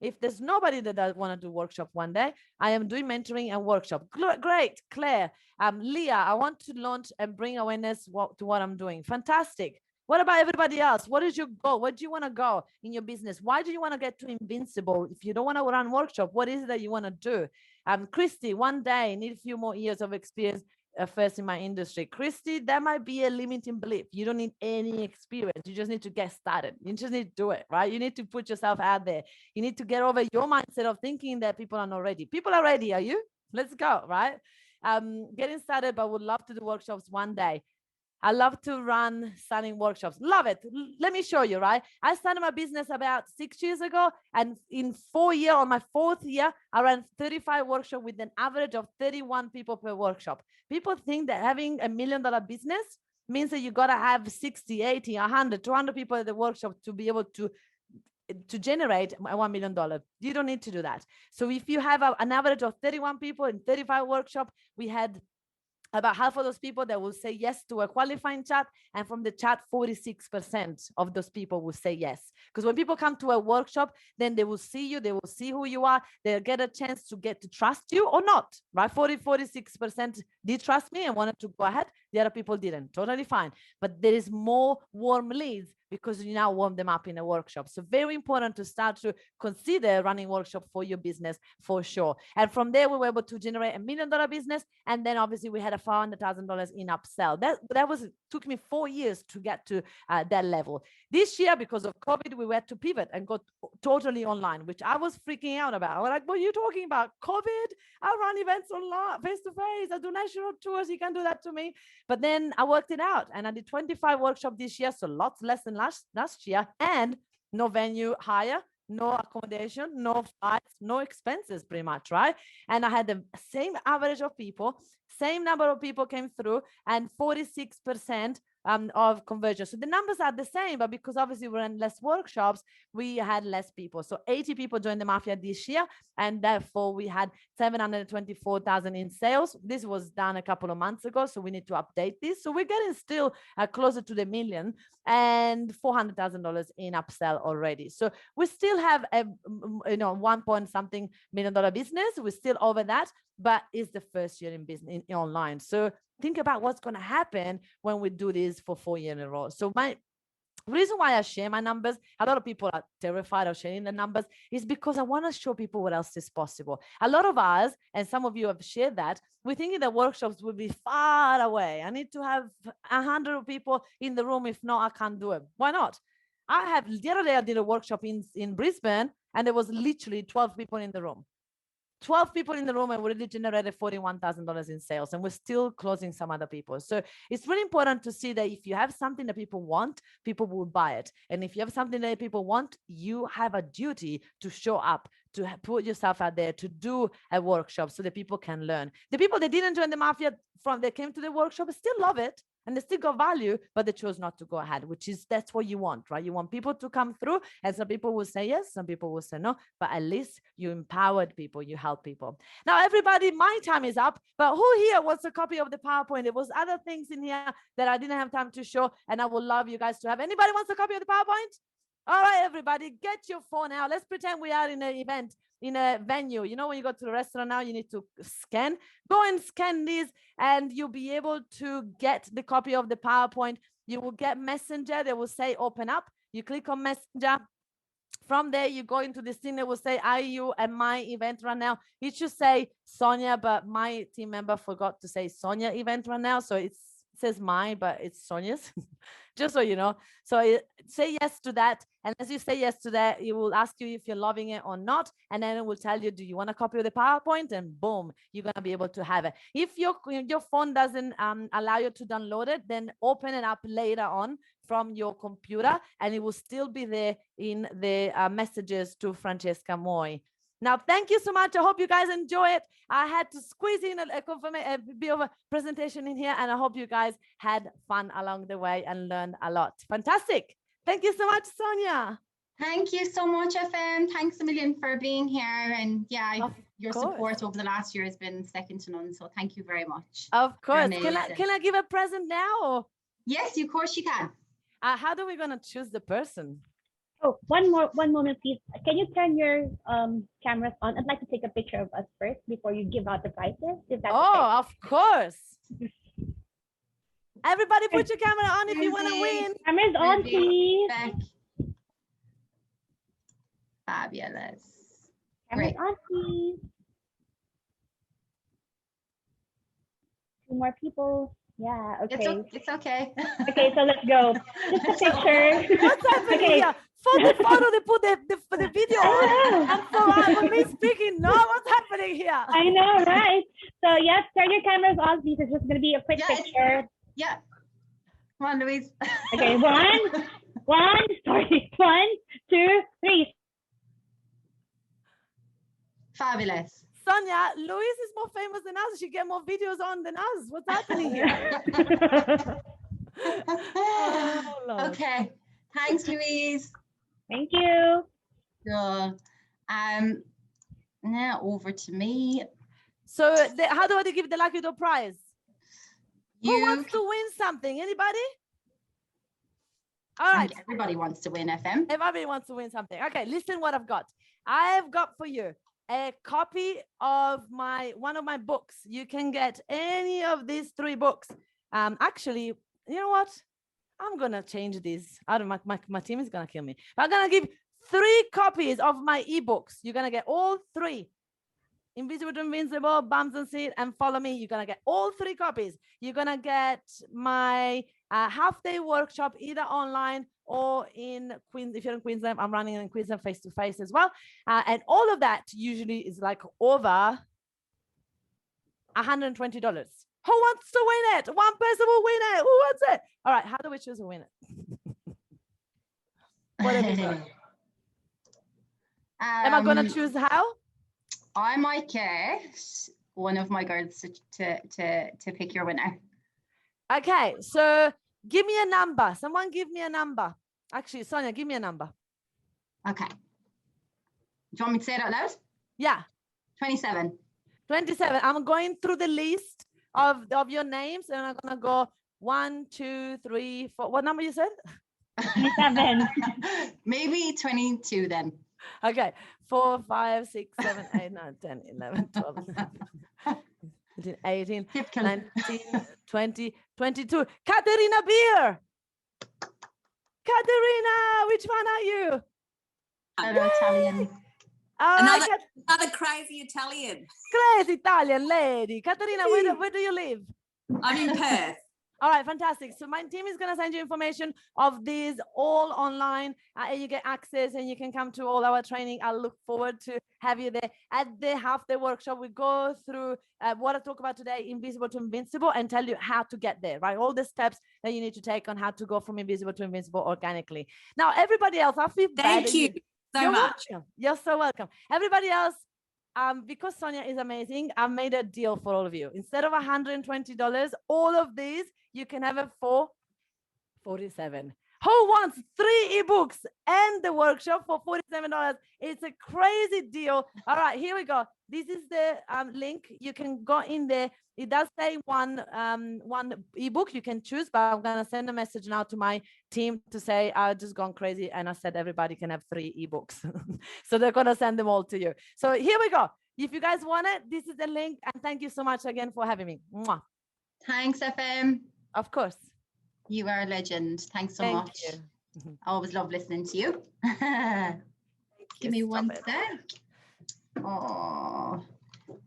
If there's nobody that does want to do workshop one day, I am doing mentoring and workshop. Great, Claire. Leah, I want to launch and bring awareness to what I'm doing. Fantastic. What about everybody else? What is your goal? Where do you want to go in your business? Why do you want to get to invincible? If you don't want to run workshop, what is it that you want to do? Christy, one day, need a few more years of experience first in my industry. Christy, that might be a limiting belief. You don't need any experience. You just need to get started. You just need to do it, right? You need to put yourself out there. You need to get over your mindset of thinking that people are not ready. People are ready. Are you? Let's go, right? Getting started, but would love to do workshops one day. I love to run signing workshops. Love it. Let me show you, right? I started my business about 6 years ago. And in 4 years, on my 4th year, I ran 35 workshops with an average of 31 people per workshop. People think that having $1 million business means that you got to have 60, 80, 100, 200 people at the workshop to be able to generate $1 million. You don't need to do that. So if you have an average of 31 people in 35 workshops, we had about half of those people that will say yes to a qualifying chat, and from the chat 46% of those people will say yes. Because when people come to a workshop, then they will see you, they will see who you are, they'll get a chance to get to trust you or not, right? 46% did trust me and wanted to go ahead. The other people didn't. Totally fine. But there is more warm leads because you now warm them up in a workshop. So very important to start to consider running workshop for your business for sure. And from there, we were able to generate $1 million business. And then obviously we had a $400,000 in upsell. That took me 4 years to get to that level. This year, because of COVID, we had to pivot and go totally online, which I was freaking out about. I was like, what are you talking about? COVID? I run events online, face-to-face. I do national tours. You can do that to me. But then I worked it out and I did 25 workshops this year. So lots less than last year, and no venue hire, no accommodation, no flights, no expenses pretty much, right? And I had the same average of people, same number of people came through, and 46% of conversion. So the numbers are the same, but because obviously we ran less workshops, we had less people. So 80 people joined the Mafia this year, and therefore we had 724,000 in sales. This was done a couple of months ago, so we need to update this. So we're getting still closer to the million and $400,000 in upsell already. So we still have a 1 point something $1 million business. We're still over that, but it's the first year in business in online. So think about what's going to happen when we do this for 4 years in a row. So my reason why I share my numbers, a lot of people are terrified of sharing the numbers, is because I want to show people what else is possible. A lot of us, and some of you have shared that, we're thinking that workshops will be far away. I need to have 100 people in the room. If not, I can't do it. Why not? The other day I did a workshop in Brisbane, and there was literally 12 people in the room. 12 people in the room, and we already generated $41,000 in sales, and we're still closing some other people. So it's really important to see that if you have something that people want, people will buy it. And if you have something that people want, you have a duty to show up, to put yourself out there, to do a workshop so that people can learn. The people that didn't join the Mafia they came to the workshop still love it. And they still got value, but they chose not to go ahead, that's what you want, right? You want people to come through, and some people will say yes, some people will say no, but at least you empowered people, you help people. Now, everybody, my time is up, but who here wants a copy of the PowerPoint? There was other things in here that I didn't have time to show, and I would love you guys to have. Anybody wants a copy of the PowerPoint? All right, everybody, get your phone out. Let's pretend we are in an event, in a venue. You know, when you go to the restaurant now, you need to scan. Go and scan these, and you'll be able to get the copy of the PowerPoint. You will get Messenger. They will say open up. You click on Messenger. From there, you go into this thing that will say, are you at my event right now? It should say Sonia, but my team member forgot to say Sonia event right now. So it says mine, but it's Sonia's, just so you know. So say yes to that. And as you say yes to that, it will ask you if you're loving it or not. And then it will tell you, do you want a copy of the PowerPoint? And boom, you're going to be able to have it. If your phone doesn't allow you to download it, then open it up later on from your computer, and it will still be there in the messages to Francesca Moy. Now, thank you so much. I hope you guys enjoy it. I had to squeeze in a bit of a presentation in here, and I hope you guys had fun along the way and learned a lot. Fantastic. Thank you so much, Sonia. Thank you so much, FM. Thanks a million for being here. And yeah, your course. support over the last year has been second to none. So thank you very much. Of course. amazing. Can I give a present now? Or Yes, of course you can. how do we gonna choose the person? Oh, one moment, please. Can you turn your cameras on? I'd like to take a picture of us first before you give out the prizes. If that's okay. Of course. Everybody put your camera on if you want to Lindsay. win. Cameras on, Lindsay, please. Beck. Fabulous. Cameras Great. on, please. 2 more people. Yeah. Okay. It's okay. Okay. So let's go. Just a picture. What's happening Okay. here? For the photo, they put the video on. And for me speaking, no, what's happening here? I know, right? So yes, turn your cameras on, please. It's just gonna be a quick Yeah, picture. Yeah. Come on, Louise. Okay. Sorry. 1, 2, 3. Fabulous. Sonia, Louise is more famous than us. She get more videos on than us. What's happening here? Oh, Lord. Okay. Thanks, Louise. Thank you. Cool. Now over to me. So how do I give the Lucky Dog prize? Who You. wants to win something? Anybody? All I right. think everybody wants to win, FM. Everybody wants to win something. Okay, listen what I've got. I've got for you a copy of one of my books. You can get any of these 3 books. Actually, you know what? I'm gonna change this. I don't. My team is gonna kill me. I'm gonna give 3 copies of my ebooks. You're gonna get all 3. Invisible to Invincible, Bums and Seed, and Follow Me. You're gonna get all 3 copies. You're gonna get my half-day workshop either online or in Queens. If you're in Queensland, I'm running in Queensland face-to-face as well. And all of that usually is like over $120. Who wants to win it? One person will win it. Who wants it? All right, how do we choose a winner? What have you got? Am I gonna choose how? I might get one of my girls to pick your winner. Okay, so give me a number. Someone give me a number. Actually, Sonia, give me a number. Okay. Do you want me to say it out loud? Yeah, 27. 27. I'm going through the list of your names, and I'm gonna go 1, 2, 3, 4. What number you said? 27. Maybe 22 then. Okay, 4, 5, 6, 7, 8, 9, 10, 11, 12, 13, 18, Typical. 19, 20, 22. Katerina Beer. Katerina, which one are you? Another Italian. Oh, Another crazy Italian. great Italian lady. Katerina, where do you live? I'm in Perth. All right, fantastic. So my team is going to send you information of these all online, and you get access and you can come to all our training. I look forward to have you there. At the half-day workshop, we go through what I talk about today, Invisible to Invincible, and tell you how to get there, right? All the steps that you need to take on how to go from invisible to invincible organically. Now, everybody else, I feel bad. Thank you so You're much. welcome. You're so welcome. Everybody else, because Sonia is amazing, I made a deal for all of you. Instead of $120, all of these you can have it for $47. Who wants 3 ebooks and the workshop for $47? It's a crazy deal. All right, here we go. This is the link. You can go in there. It does say one ebook you can choose, but I'm gonna send a message now to my team to say I've just gone crazy and I said everybody can have 3 ebooks. So they're gonna send them all to you. So here we go. If you guys want it, this is the link. And thank you so much again for having me. Mwah. Thanks, FM. Of course. You are a legend. Thanks so Thank much. you. I always love listening to you. Give me one sec. Oh,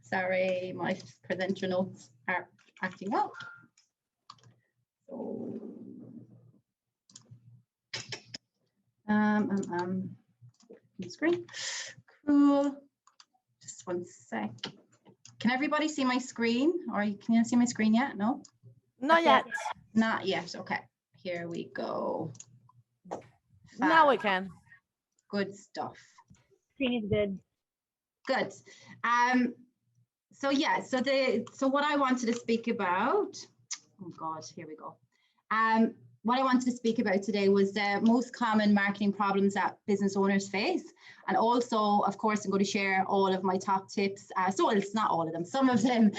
sorry, my presenter notes are acting up. So, screen. Cool. Just one sec. Can everybody see my screen? Or can you see my screen yet? No? Not yet. Not yet. Okay. Here we go. Now we Fab. can. Good stuff. Screen is good. Good. So yeah, so what I wanted to speak about, oh God, here we go. what I wanted to speak about today was the most common marketing problems that business owners face. And also, of course, I'm going to share all of my top tips. So it's not all of them, some of them,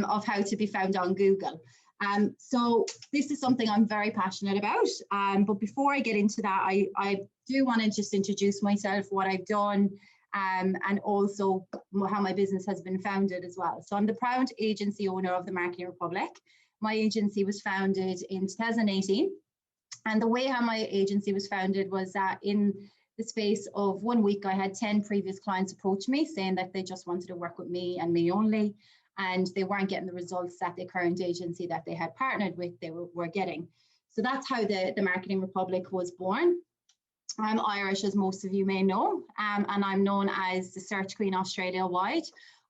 of how to be found on Google. So this is something I'm very passionate about. But before I get into that, I do want to just introduce myself, what I've done, and also how my business has been founded as well. So I'm the proud agency owner of the Marketing Republic. My agency was founded in 2018. And the way how my agency was founded was that in the space of 1 week, I had 10 previous clients approach me saying that they just wanted to work with me and me only, and they weren't getting the results that the current agency that they had partnered with, they were getting. So that's how the Marketing Republic was born. I'm Irish, as most of you may know, and I'm known as the Search Queen Australia-wide.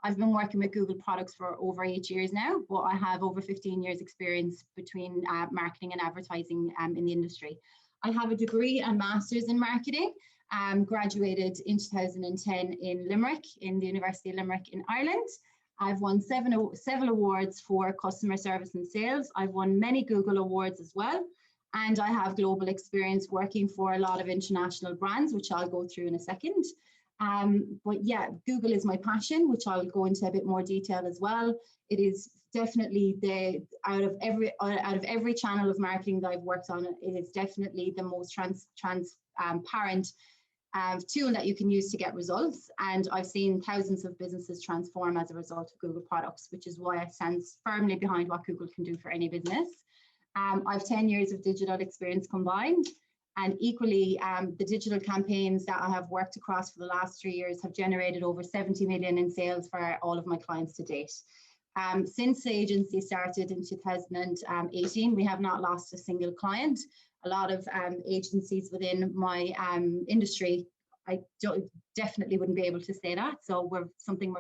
I've been working with Google products for over 8 years now, but I have over 15 years experience between marketing and advertising in the industry. I have a degree and master's in marketing, graduated in 2010 in Limerick, in the University of Limerick in Ireland. I've won several awards for customer service and sales. I've won many Google awards as well. And I have global experience working for a lot of international brands, which I'll go through in a second. But yeah, Google is my passion, which I'll go into a bit more detail as well. It is definitely out of every channel of marketing that I've worked on, it is definitely the most transparent tool that you can use to get results. And I've seen thousands of businesses transform as a result of Google products, which is why I stand firmly behind what Google can do for any business. I've 10 years of digital experience combined. And equally, the digital campaigns that I have worked across for the last 3 years have generated over 70 million in sales for all of my clients to date. Since the agency started in 2018, we have not lost a single client. A lot of agencies within my industry, I definitely wouldn't be able to say that. So we're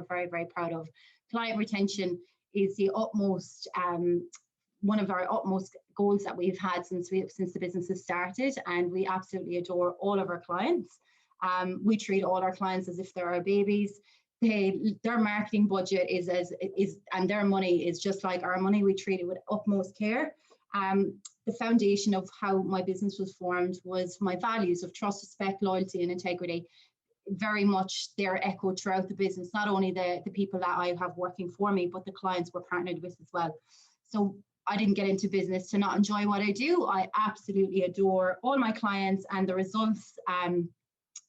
very, very proud of. Client retention is the utmost one of our utmost goals that we've had since the business has started, and we absolutely adore all of our clients. We treat all our clients as if they're our babies. Their marketing budget is and their money is just like our money. We treat it with utmost care. The foundation of how my business was formed was my values of trust, respect, loyalty, and integrity. Very much they're echoed throughout the business, not only the people that I have working for me, but the clients we're partnered with as well. So I didn't get into business to not enjoy what I do. I absolutely adore all my clients, and the results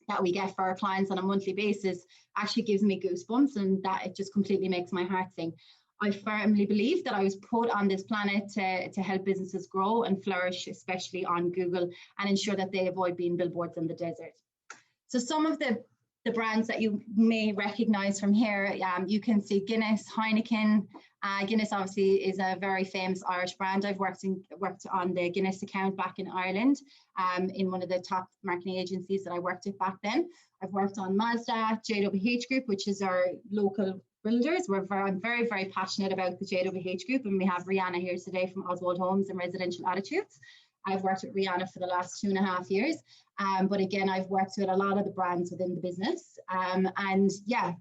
that we get for our clients on a monthly basis actually gives me goosebumps, and that it just completely makes my heart sing. I firmly believe that I was put on this planet to help businesses grow and flourish, especially on Google, and ensure that they avoid being billboards in the desert. So some of the brands that you may recognize from here, you can see Guinness, Heineken. Guinness obviously is a very famous Irish brand. I've worked on the Guinness account back in Ireland, in one of the top marketing agencies that I worked with back then. I've worked on Mazda, JWH Group, which is our local builders. I'm very, very passionate about the JWH Group, and we have Rihanna here today from Oswald Homes and Residential Attitudes. I've worked with Rihanna for the last 2.5 years. But again, I've worked with a lot of the brands within the business, and yeah,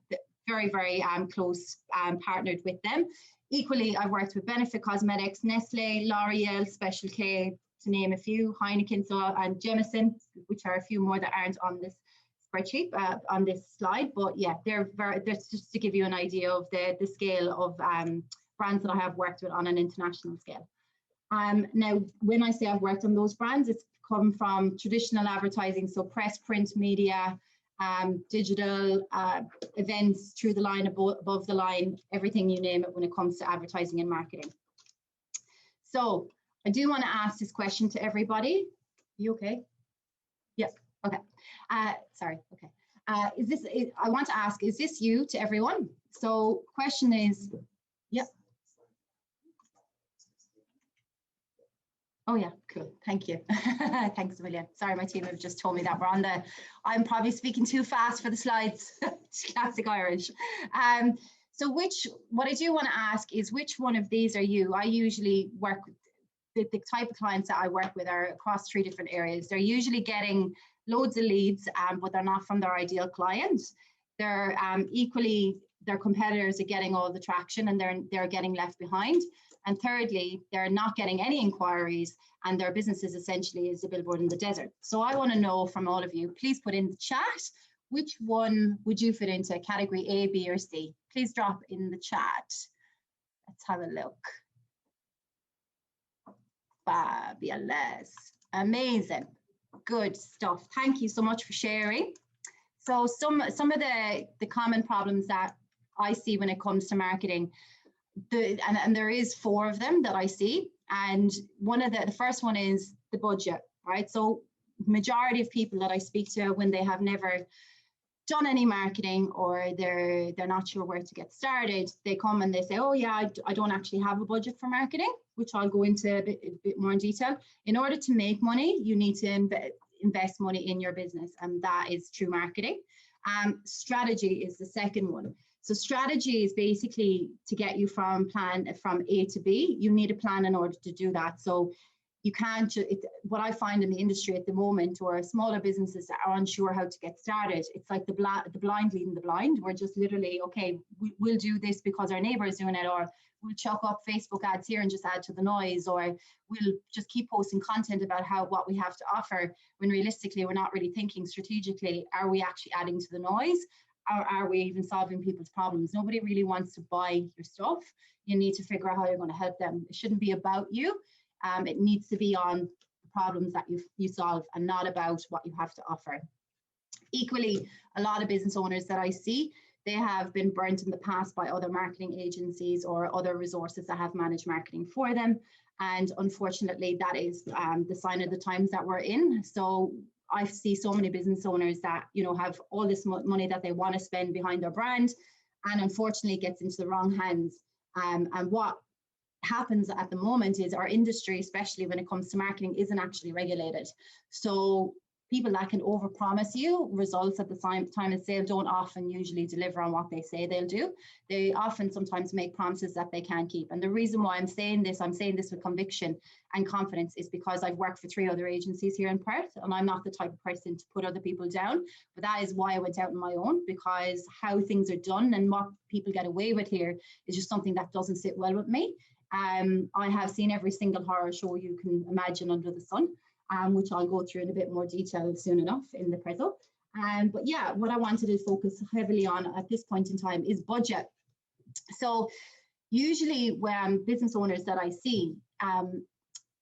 very, very close partnered with them. Equally, I've worked with Benefit Cosmetics, Nestle, L'Oreal, Special K, to name a few, Heineken, and Jameson, which are a few more that aren't on this spreadsheet, on this slide. But yeah, that's just to give you an idea of the scale of brands that I have worked with on an international scale. Now, when I say I've worked on those brands, it's come from traditional advertising, so press, print, media, digital, events, through the line, above the line, everything you name it when it comes to advertising and marketing. So I do want to ask this question to everybody. You okay? Yes. Okay. Sorry. Okay. I want to ask, is this you to everyone? So question is, yep. Oh yeah, cool. Thank you. Thanks a million. Sorry, my team have just told me that I'm probably speaking too fast for the slides. Classic Irish. So what I do want to ask is, which one of these are you? I usually work with the type of clients that I work with are across 3 different areas. They're usually getting loads of leads, but they're not from their ideal client. They're equally their competitors are getting all the traction and they're getting left behind. And thirdly, they're not getting any inquiries and their businesses essentially is a billboard in the desert. So I want to know from all of you, please put in the chat, which one would you fit into, category A, B, or C? Please drop in the chat. Let's have a look. Fabulous. Amazing. Good stuff. Thank you so much for sharing. So some of the common problems that I see when it comes to marketing, and there is 4 of them that I see. And one of the first one is the budget, right? So majority of people that I speak to when they have never done any marketing or they're not sure where to get started, they come and they say, oh yeah, I don't actually have a budget for marketing, which I'll go into a bit more in detail. In order to make money, you need to invest money in your business, and that is through marketing. Strategy is the second one. So strategy is basically to get you from A to B. You need a plan in order to do that. So you can't, what I find in the industry at the moment, or smaller businesses that are unsure how to get started, it's like the blind leading the blind. We're just literally, okay, we'll do this because our neighbor is doing it, or we'll chuck up Facebook ads here and just add to the noise, or we'll just keep posting content about what we have to offer, when realistically we're not really thinking strategically. Are we actually adding to the noise, or are we even solving people's problems? Nobody really wants to buy your stuff. You need to figure out how you're going to help them. It shouldn't be about you. It needs to be on the problems that you solve and not about what you have to offer. Equally, a lot of business owners that I see, they have been burnt in the past by other marketing agencies or other resources that have managed marketing for them. And unfortunately, that is the sign of the times that we're in. So I see so many business owners that, you know, have all this money that they want to spend behind their brand, and unfortunately it gets into the wrong hands. And what happens at the moment is our industry, especially when it comes to marketing, isn't actually regulated. So people that can overpromise you results at the time of sale don't often usually deliver on what they say they'll do. They often sometimes make promises that they can't keep. And the reason why I'm saying this with conviction and confidence, is because I've worked for 3 other agencies here in Perth, and I'm not the type of person to put other people down, but that is why I went out on my own, because how things are done and what people get away with here is just something that doesn't sit well with me. I have seen every single horror show you can imagine under the sun, which I'll go through in a bit more detail soon enough in the prezzo. But yeah, what I wanted to focus heavily on at this point in time is budget. So usually when business owners that I see,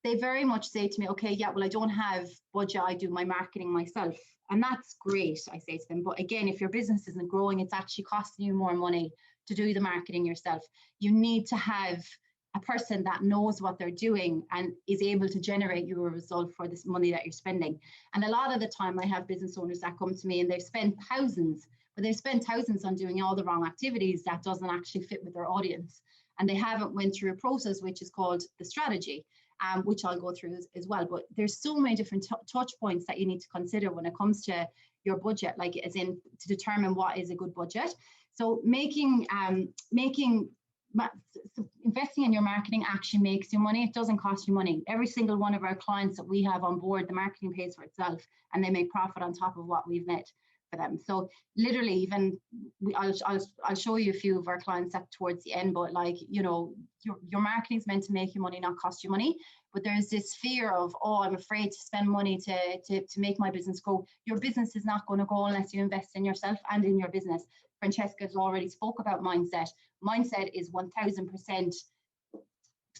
they very much say to me, okay, yeah, well, I don't have budget, I do my marketing myself. And that's great, I say to them. But again, if your business isn't growing, it's actually costing you more money to do the marketing yourself. You need to have a person that knows what they're doing and is able to generate you a result for this money that you're spending. And a lot of the time I have business owners that come to me and they've spent thousands, but they've spent thousands on doing all the wrong activities that doesn't actually fit with their audience. And they haven't went through a process which is called the strategy, which I'll go through as well. But there's so many different touch points that you need to consider when it comes to your budget, like as in to determine what is a good budget. So investing in your marketing actually makes you money. It doesn't cost you money. Every single one of our clients that we have on board, the marketing pays for itself, and they make profit on top of what we've made for them. So literally, even I'll show you a few of our clients up towards the end, but like, you know, your marketing is meant to make you money, not cost you money. But there's this fear of, oh, I'm afraid to spend money to make my business grow. Your business is not going to grow unless you invest in yourself and in your business. Francesca's already spoke about mindset. Mindset is 1000%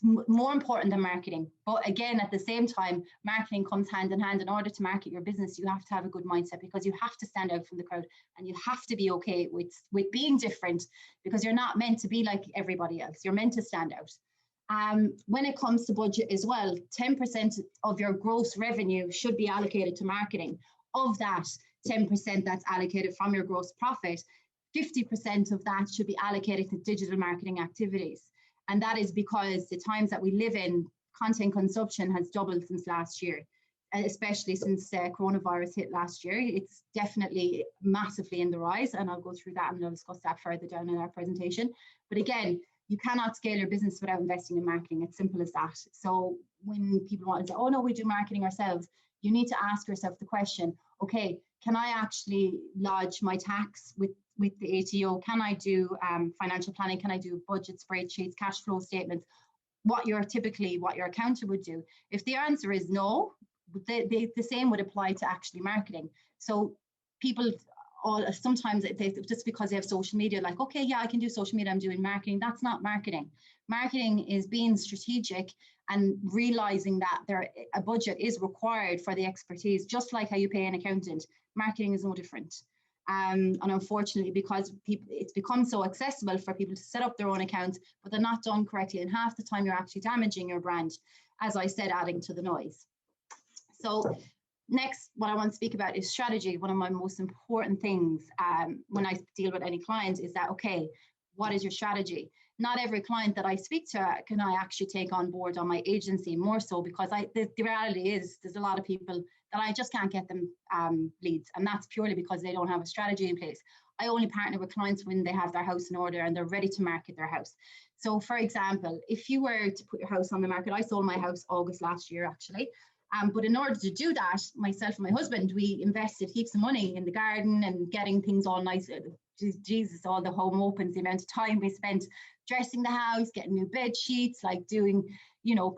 more important than marketing. But again, at the same time, marketing comes hand in hand. In order to market your business, you have to have a good mindset, because you have to stand out from the crowd, and you have to be okay with being different, because you're not meant to be like everybody else. You're meant to stand out. When it comes to budget as well, 10% of your gross revenue should be allocated to marketing. Of that 10% that's allocated from your gross profit, 50% of that should be allocated to digital marketing activities. And that is because the times that we live in, content consumption has doubled since last year, especially since coronavirus hit last year. It's definitely massively in the rise, and I'll go through that and I'll discuss that further down in our presentation. But again, you cannot scale your business without investing in marketing. It's simple as that. So when people want to say, oh no, we do marketing ourselves, you need to ask yourself the question, okay, can I actually lodge my tax with the ATO? Can I do financial planning? Can I do budget spreadsheets, cash flow statements? What your accountant would do. If the answer is no, the same would apply to actually marketing. So people sometimes just because they have social media, like, okay, yeah, I can do social media, I'm doing marketing. That's not marketing. Marketing is being strategic and realizing that a budget is required for the expertise, just like how you pay an accountant. Marketing is no different. And unfortunately, because it's become so accessible for people to set up their own accounts, but they're not done correctly, and half the time you're actually damaging your brand, as I said, adding to the noise. So next, what I want to speak about is strategy. One of my most important things when I deal with any client is that, okay, what is your strategy? Not every client that I speak to can I actually take on board on my agency, more so because the reality is there's a lot of people that I just can't get them leads, and that's purely because they don't have a strategy in place. I only partner with clients when they have their house in order and they're ready to market their house. So for example, if you were to put your house on the market, I sold my house August last year actually, but in order to do that, myself and my husband, we invested heaps of money in the garden and getting things all nice. Jesus, all the home opens, the amount of time we spent dressing the house, getting new bed sheets, like doing,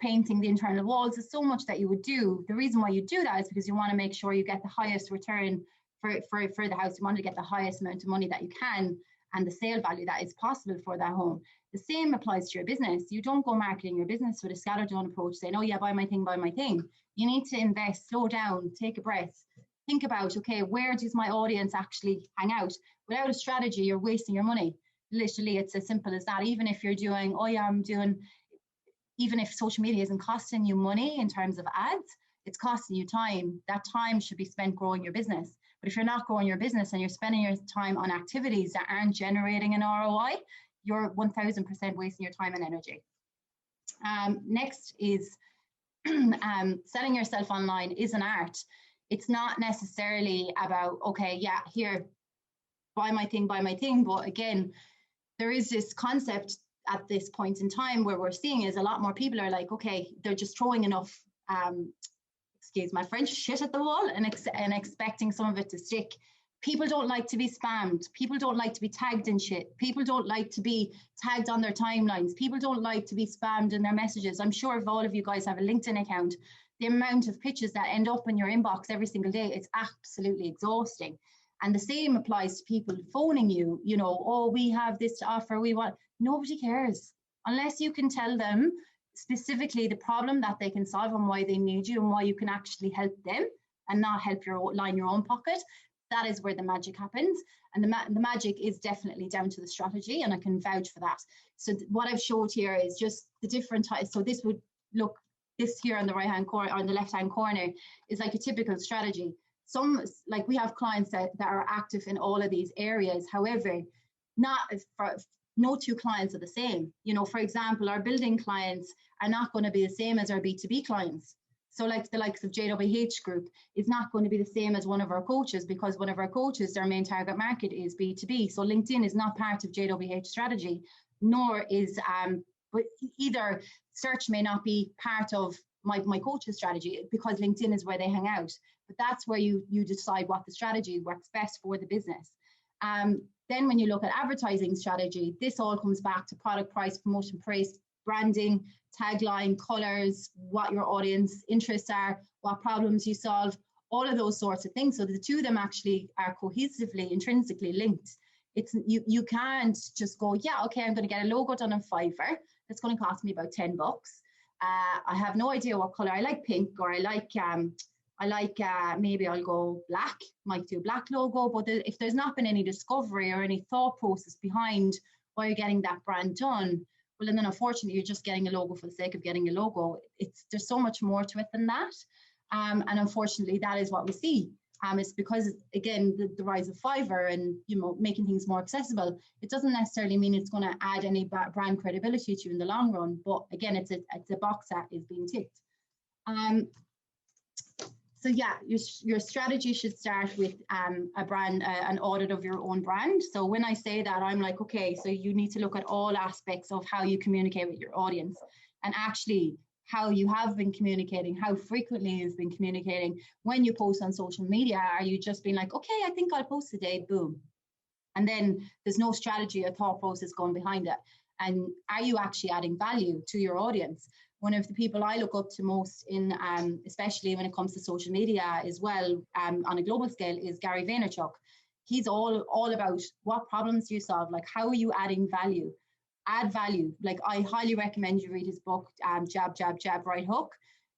painting the internal walls. There's so much that you would do. The reason why you do that is because you want to make sure you get the highest return for the house. You want to get the highest amount of money that you can and the sale value that is possible for that home. The same applies to your business. You don't go marketing your business with a scattergun approach saying, oh yeah, buy my thing, buy my thing. You need to invest, slow down, take a breath, think about, okay, where does my audience actually hang out? Without a strategy, you're wasting your money. Literally, it's as simple as that. Even if you're doing, even if social media isn't costing you money in terms of ads, it's costing you time. That time should be spent growing your business. But if you're not growing your business and you're spending your time on activities that aren't generating an ROI, you're 1000% wasting your time and energy. Next is selling yourself online is an art. It's not necessarily about, okay, yeah, here, buy my thing. But again, there is this concept at this point in time where we're seeing is a lot more people are like, okay, they're just throwing enough, excuse my French, shit at the wall and expecting some of it to stick. People don't like to be spammed. People don't like to be tagged in shit. People don't like to be tagged on their timelines. People don't like to be spammed in their messages. I'm sure if all of you guys have a LinkedIn account, the amount of pictures that end up in your inbox every single day, it's absolutely exhausting. And the same applies to people phoning you, oh, we have this to offer, we want. Nobody cares unless you can tell them specifically the problem that they can solve and why they need you and why you can actually help them and not help line your own pocket. That is where the magic happens. And the magic is definitely down to the strategy, and I can vouch for that. So what I've showed here is just the different types. So this would look, this here on the right-hand corner, or on the left-hand corner, is like a typical strategy. Some, like we have clients that are active in all of these areas. However, no two clients are the same. For example, our building clients are not going to be the same as our B2B clients. So like the likes of JWH Group is not going to be the same as one of our coaches, because one of our coaches, their main target market is B2B. So LinkedIn is not part of JWH strategy, nor is, but either search may not be part of my coach's strategy, because LinkedIn is where they hang out. But that's where you decide what the strategy works best for the business. Then when you look at advertising strategy, this all comes back to product, price, promotion, price, branding, tagline, colors, what your audience interests are, what problems you solve, all of those sorts of things. So the two of them actually are cohesively, intrinsically linked. It's you can't just go, yeah, okay, I'm going to get a logo done on Fiverr. It's going to cost me about $10. I have no idea what color. I like pink, or I like maybe I'll go black, might do a black logo. But if there's not been any discovery or any thought process behind why you're getting that brand done, well, and then unfortunately you're just getting a logo for the sake of getting a logo. There's so much more to it than that. And unfortunately, that is what we see. It's because, again, the rise of Fiverr and making things more accessible, it doesn't necessarily mean it's going to add any brand credibility to you in the long run. But again, it's a box that is being ticked. So yeah, your strategy should start with a brand, an audit of your own brand. So when I say that, I'm like, okay, so you need to look at all aspects of how you communicate with your audience, and actually how you have been communicating, how frequently you've been communicating. When you post on social media, are you just being like, okay, I think I'll post today, boom. And then there's no strategy or thought process going behind it. And are you actually adding value to your audience? One of the people I look up to most in, especially when it comes to social media as well, on a global scale, is Gary Vaynerchuk. He's all about what problems do you solve? Like, how are you adding value? Add value. Like, I highly recommend you read his book, Jab, Jab, Jab, Right Hook.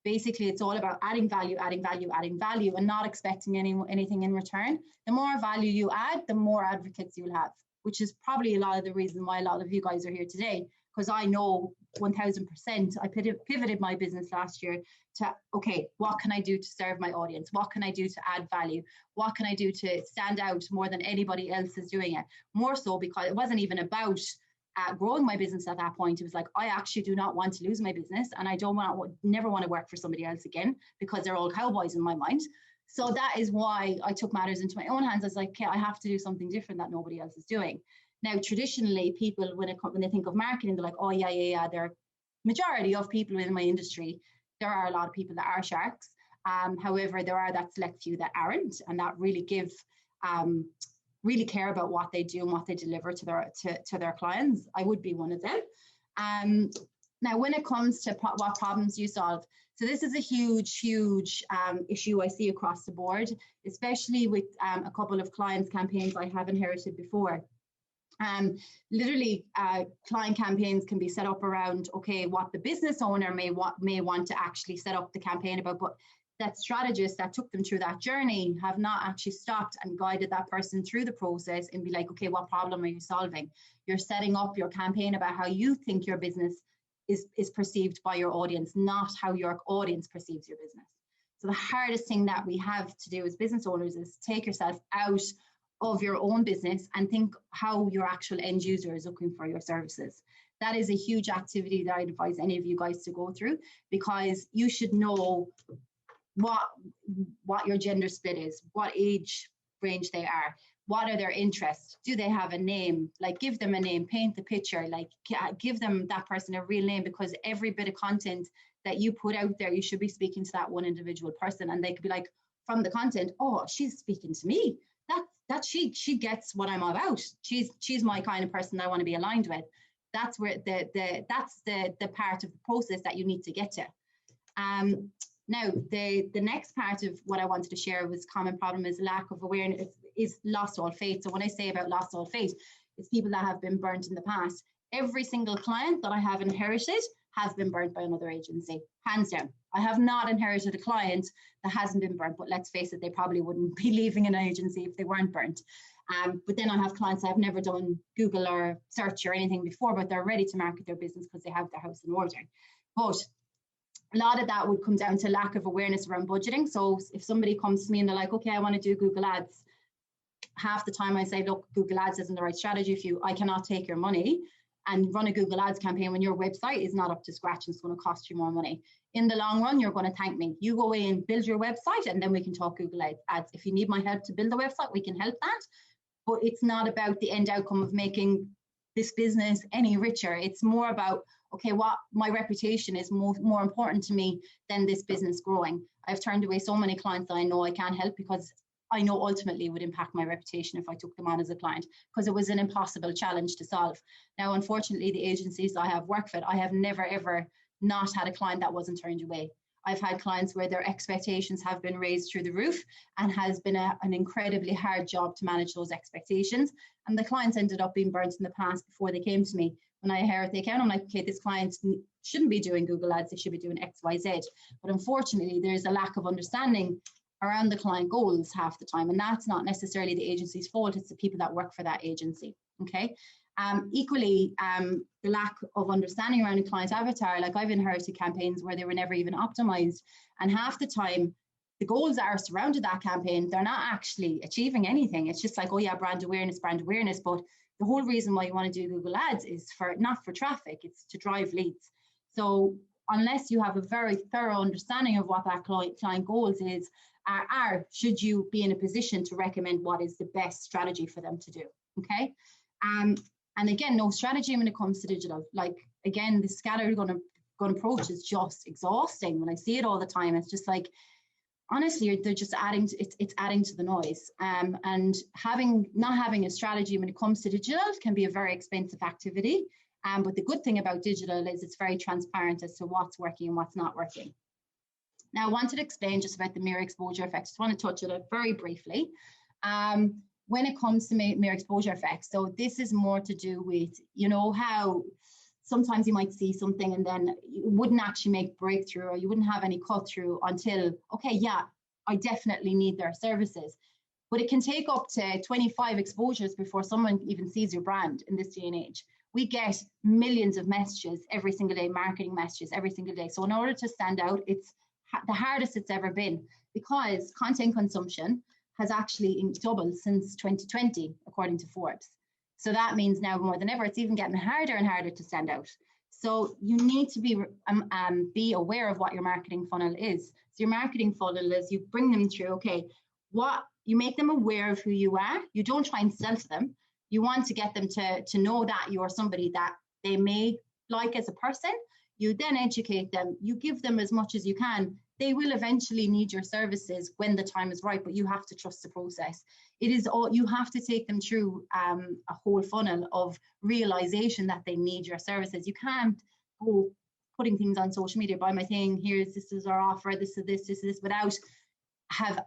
Basically, it's all about adding value, adding value, adding value, and not expecting anything in return. The more value you add, the more advocates you'll have, which is probably a lot of the reason why a lot of you guys are here today, because I know 1000%, I pivoted my business last year to, okay, what can I do to serve my audience? What can I do to add value? What can I do to stand out more than anybody else is doing it? More so because it wasn't even about growing my business at that point. It was like, I actually do not want to lose my business, and I never want to work for somebody else again, because they're all cowboys in my mind. So that is why I took matters into my own hands. I was like, okay, I have to do something different that nobody else is doing. Now, traditionally, people, when they think of marketing, they're like, oh, yeah. There are majority of people in my industry. There are a lot of people that are sharks. However, there are that select few that aren't, and that really really care about what they do and what they deliver to their clients. I would be one of them. Now, when it comes to what problems you solve, so this is a huge issue I see across the board, especially with a couple of clients' campaigns I have inherited before. Literally, client campaigns can be set up around, okay, what the business owner may want to actually set up the campaign about, but that strategist that took them through that journey have not actually stopped and guided that person through the process and be like, okay, what problem are you solving? You're setting up your campaign about how you think your business is perceived by your audience, not how your audience perceives your business. So the hardest thing that we have to do as business owners is take yourself out of your own business and think how your actual end user is looking for your services. That is a huge activity that I'd advise any of you guys to go through, because you should know what your gender split is, what age range they are, what are their interests, do they have a name? Like, give them a name, paint the picture, like give them that person a real name, because every bit of content that you put out there, you should be speaking to that one individual person, and they could be like, from the content, oh, she's speaking to me, that she gets what I'm about, she's my kind of person that I want to be aligned with. That's where that's the part of the process that you need to get to. Now, the next part of what I wanted to share was common problem is lack of awareness, is lost all faith. So when I say about lost all faith, it's people that have been burnt in the past. Every single client that I have inherited has been burnt by another agency, hands down. I have not inherited a client that hasn't been burnt, but let's face it, they probably wouldn't be leaving an agency if they weren't burnt. But then I have clients that have never done Google or search or anything before, but they're ready to market their business because they have their house in order. But a lot of that would come down to lack of awareness around budgeting. So if somebody comes to me and they're like, okay, I want to do Google Ads, half the time I say, look, Google Ads isn't the right strategy for you. I cannot take your money and run a Google Ads campaign when your website is not up to scratch and it's going to cost you more money. In the long run, you're going to thank me. You go away and build your website, and then we can talk Google Ads. If you need my help to build the website, we can help that. But it's not about the end outcome of making this business any richer. It's more about, okay, what my reputation is more important to me than this business growing. I've turned away so many clients that I know I can't help because I know ultimately it would impact my reputation if I took them on as a client, because it was an impossible challenge to solve. Now, unfortunately, the agencies I have worked with, I have never, ever not had a client that wasn't turned away. I've had clients where their expectations have been raised through the roof and has been an incredibly hard job to manage those expectations. And the clients ended up being burnt in the past before they came to me. When I inherit the account, I'm like, okay, this client shouldn't be doing Google Ads, they should be doing X, Y, Z. But unfortunately, there's a lack of understanding around the client goals half the time. And that's not necessarily the agency's fault, it's the people that work for that agency, okay? Equally, the lack of understanding around a client avatar, like I've inherited campaigns where they were never even optimized. And half the time, the goals that are surrounded that campaign, they're not actually achieving anything. It's just like, oh yeah, brand awareness. But the whole reason why you want to do Google Ads is not for traffic, it's to drive leads. So unless you have a very thorough understanding of what that client goals is, should you be in a position to recommend what is the best strategy for them to do, okay? And again, no strategy when it comes to digital. Like, again, the scatter gun approach is just exhausting. When I see it all the time, it's just like, honestly, they're just adding to, it's adding to the noise. And not having a strategy when it comes to digital can be a very expensive activity. But the good thing about digital is it's very transparent as to what's working and what's not working. Now, I wanted to explain just about the mirror exposure effect. Just want to touch on it very briefly. When it comes to mirror exposure effect, so this is more to do with, you know, how sometimes you might see something and then you wouldn't actually make breakthrough, or you wouldn't have any cut through until, okay, yeah, I definitely need their services. But it can take up to 25 exposures before someone even sees your brand in this day and age. We get millions of messages every single day, marketing messages every single day. So in order to stand out, it's the hardest it's ever been, because content consumption has actually doubled since 2020, according to Forbes. So that means now more than ever, it's even getting harder and harder to stand out. So you need to be aware of what your marketing funnel is. So your marketing funnel is, you bring them through, okay, you make them aware of who you are. You don't try and sell to them. You want to get them to know that you're somebody that they may like as a person. You then educate them. You give them as much as you can. They will eventually need your services when the time is right, but you have to trust the process. It is all, you have to take them through a whole funnel of realization that they need your services. You can't go putting things on social media, buy my thing, this is our offer, this is this, without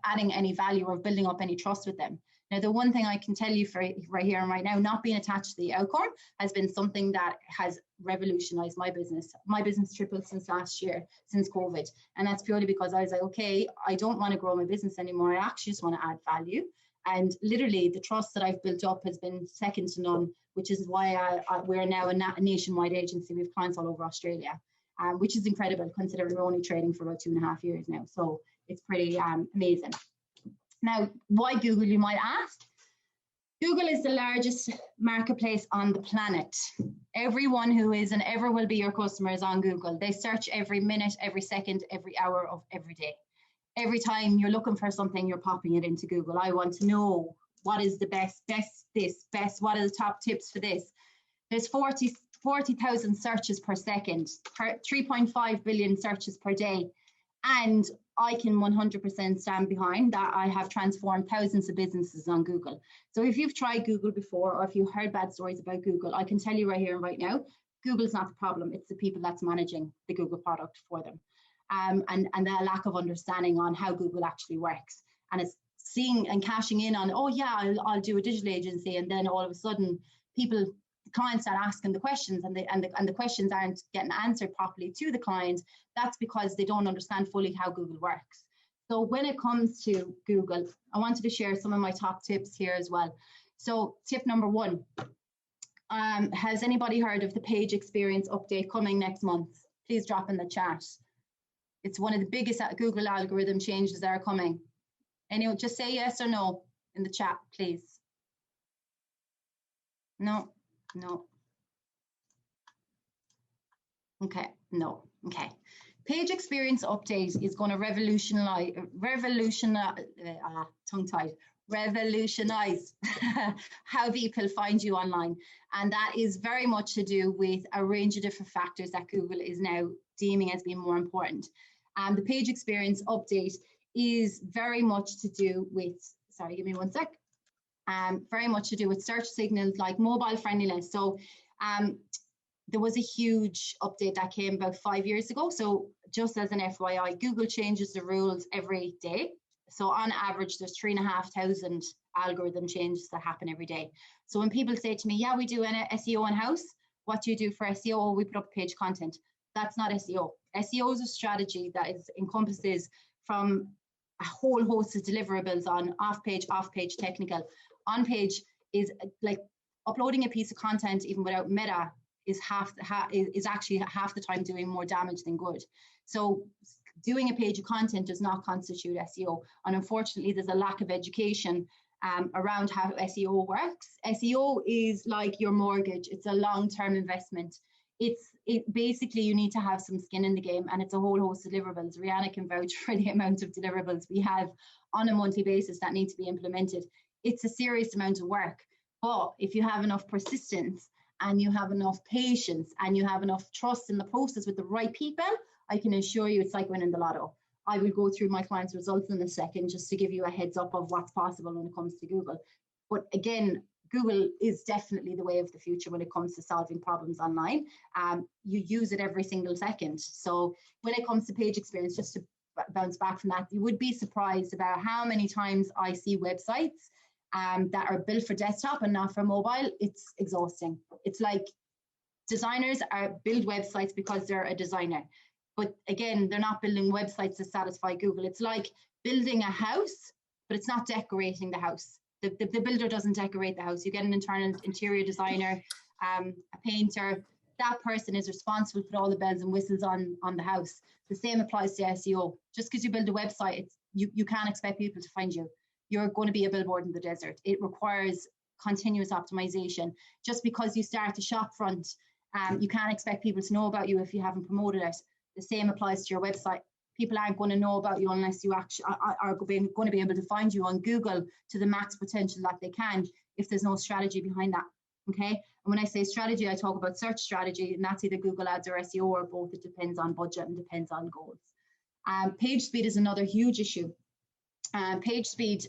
adding any value or building up any trust with them. Now, the one thing I can tell you for right here and right now, not being attached to the outcome has been something that has revolutionized my business. My business tripled since last year, since COVID. And that's purely because I was like, okay, I don't want to grow my business anymore. I actually just want to add value. And literally the trust that I've built up has been second to none, which is why we're now a nationwide agency. We have clients all over Australia, which is incredible considering we're only trading for about 2.5 years now. So it's pretty amazing. Now, why Google, you might ask? Google is the largest marketplace on the planet. Everyone who is and ever will be your customer is on Google. They search every minute, every second, every hour of every day. Every time you're looking for something, you're popping it into Google. I want to know what is the best, what are the top tips for this? There's 40,000 searches per second, 3.5 billion searches per day. And I can 100% stand behind that. I have transformed thousands of businesses on Google. So if you've tried Google before, or if you heard bad stories about Google, I can tell you right here and right now, Google's not the problem. It's the people that's managing the Google product for them. And the lack of understanding on how Google actually works. And it's seeing and cashing in on, oh yeah, I'll do a digital agency. And then all of a sudden clients start asking the questions, and the questions aren't getting answered properly to the client. That's because they don't understand fully how Google works. So when it comes to Google, I wanted to share some of my top tips here as well. So tip number 1, has anybody heard of the page experience update coming next month? Please drop in the chat. It's one of the biggest Google algorithm changes that are coming. Anyone, just say yes or no in the chat, please. No. Okay, no. Okay. Page experience update is going to revolutionize how people find you online. And that is very much to do with a range of different factors that Google is now deeming as being more important. The page experience update is very much to do with, sorry, give me one sec. Very much to do with search signals like mobile friendliness. So there was a huge update that came about 5 years ago. So just as an FYI, Google changes the rules every day. So on average, there's 3,500 algorithm changes that happen every day. So when people say to me, yeah, we do an SEO in-house, what do you do for SEO? Oh, we put up page content. That's not SEO. SEO is a strategy that encompasses from a whole host of deliverables on off-page, technical. On-page is like uploading a piece of content even without meta is actually half the time doing more damage than good. So doing a page of content does not constitute SEO. And unfortunately, there's a lack of education around how SEO works. SEO is like your mortgage. It's a long-term investment. Basically, you need to have some skin in the game, and it's a whole host of deliverables. Rihanna can vouch for the amount of deliverables we have on a monthly basis that need to be implemented. It's a serious amount of work, but if you have enough persistence and you have enough patience and you have enough trust in the process with the right people, I can assure you it's like winning the lotto. I will go through my clients' results in a second just to give you a heads up of what's possible when it comes to Google. But again, Google is definitely the way of the future when it comes to solving problems online. You use it every single second. So when it comes to page experience, just to bounce back from that, you would be surprised about how many times I see websites that are built for desktop and not for mobile. It's exhausting. It's like designers build websites because they're a designer. But again, they're not building websites to satisfy Google. It's like building a house, but it's not decorating the house. The builder doesn't decorate the house. You get an internal interior designer, a painter. That person is responsible for all the bells and whistles on the house. The same applies to SEO. Just because you build a website, you can't expect people to find you. You're going to be a billboard in the desert. It requires continuous optimization. Just because you start a shop front, you can't expect people to know about you if you haven't promoted it. The same applies to your website. People aren't going to know about you unless you actually are going to be able to find you on Google to the max potential that they can if there's no strategy behind that. Okay. And when I say strategy, I talk about search strategy, and that's either Google Ads or SEO or both. It depends on budget and depends on goals. Page speed is another huge issue. Page speed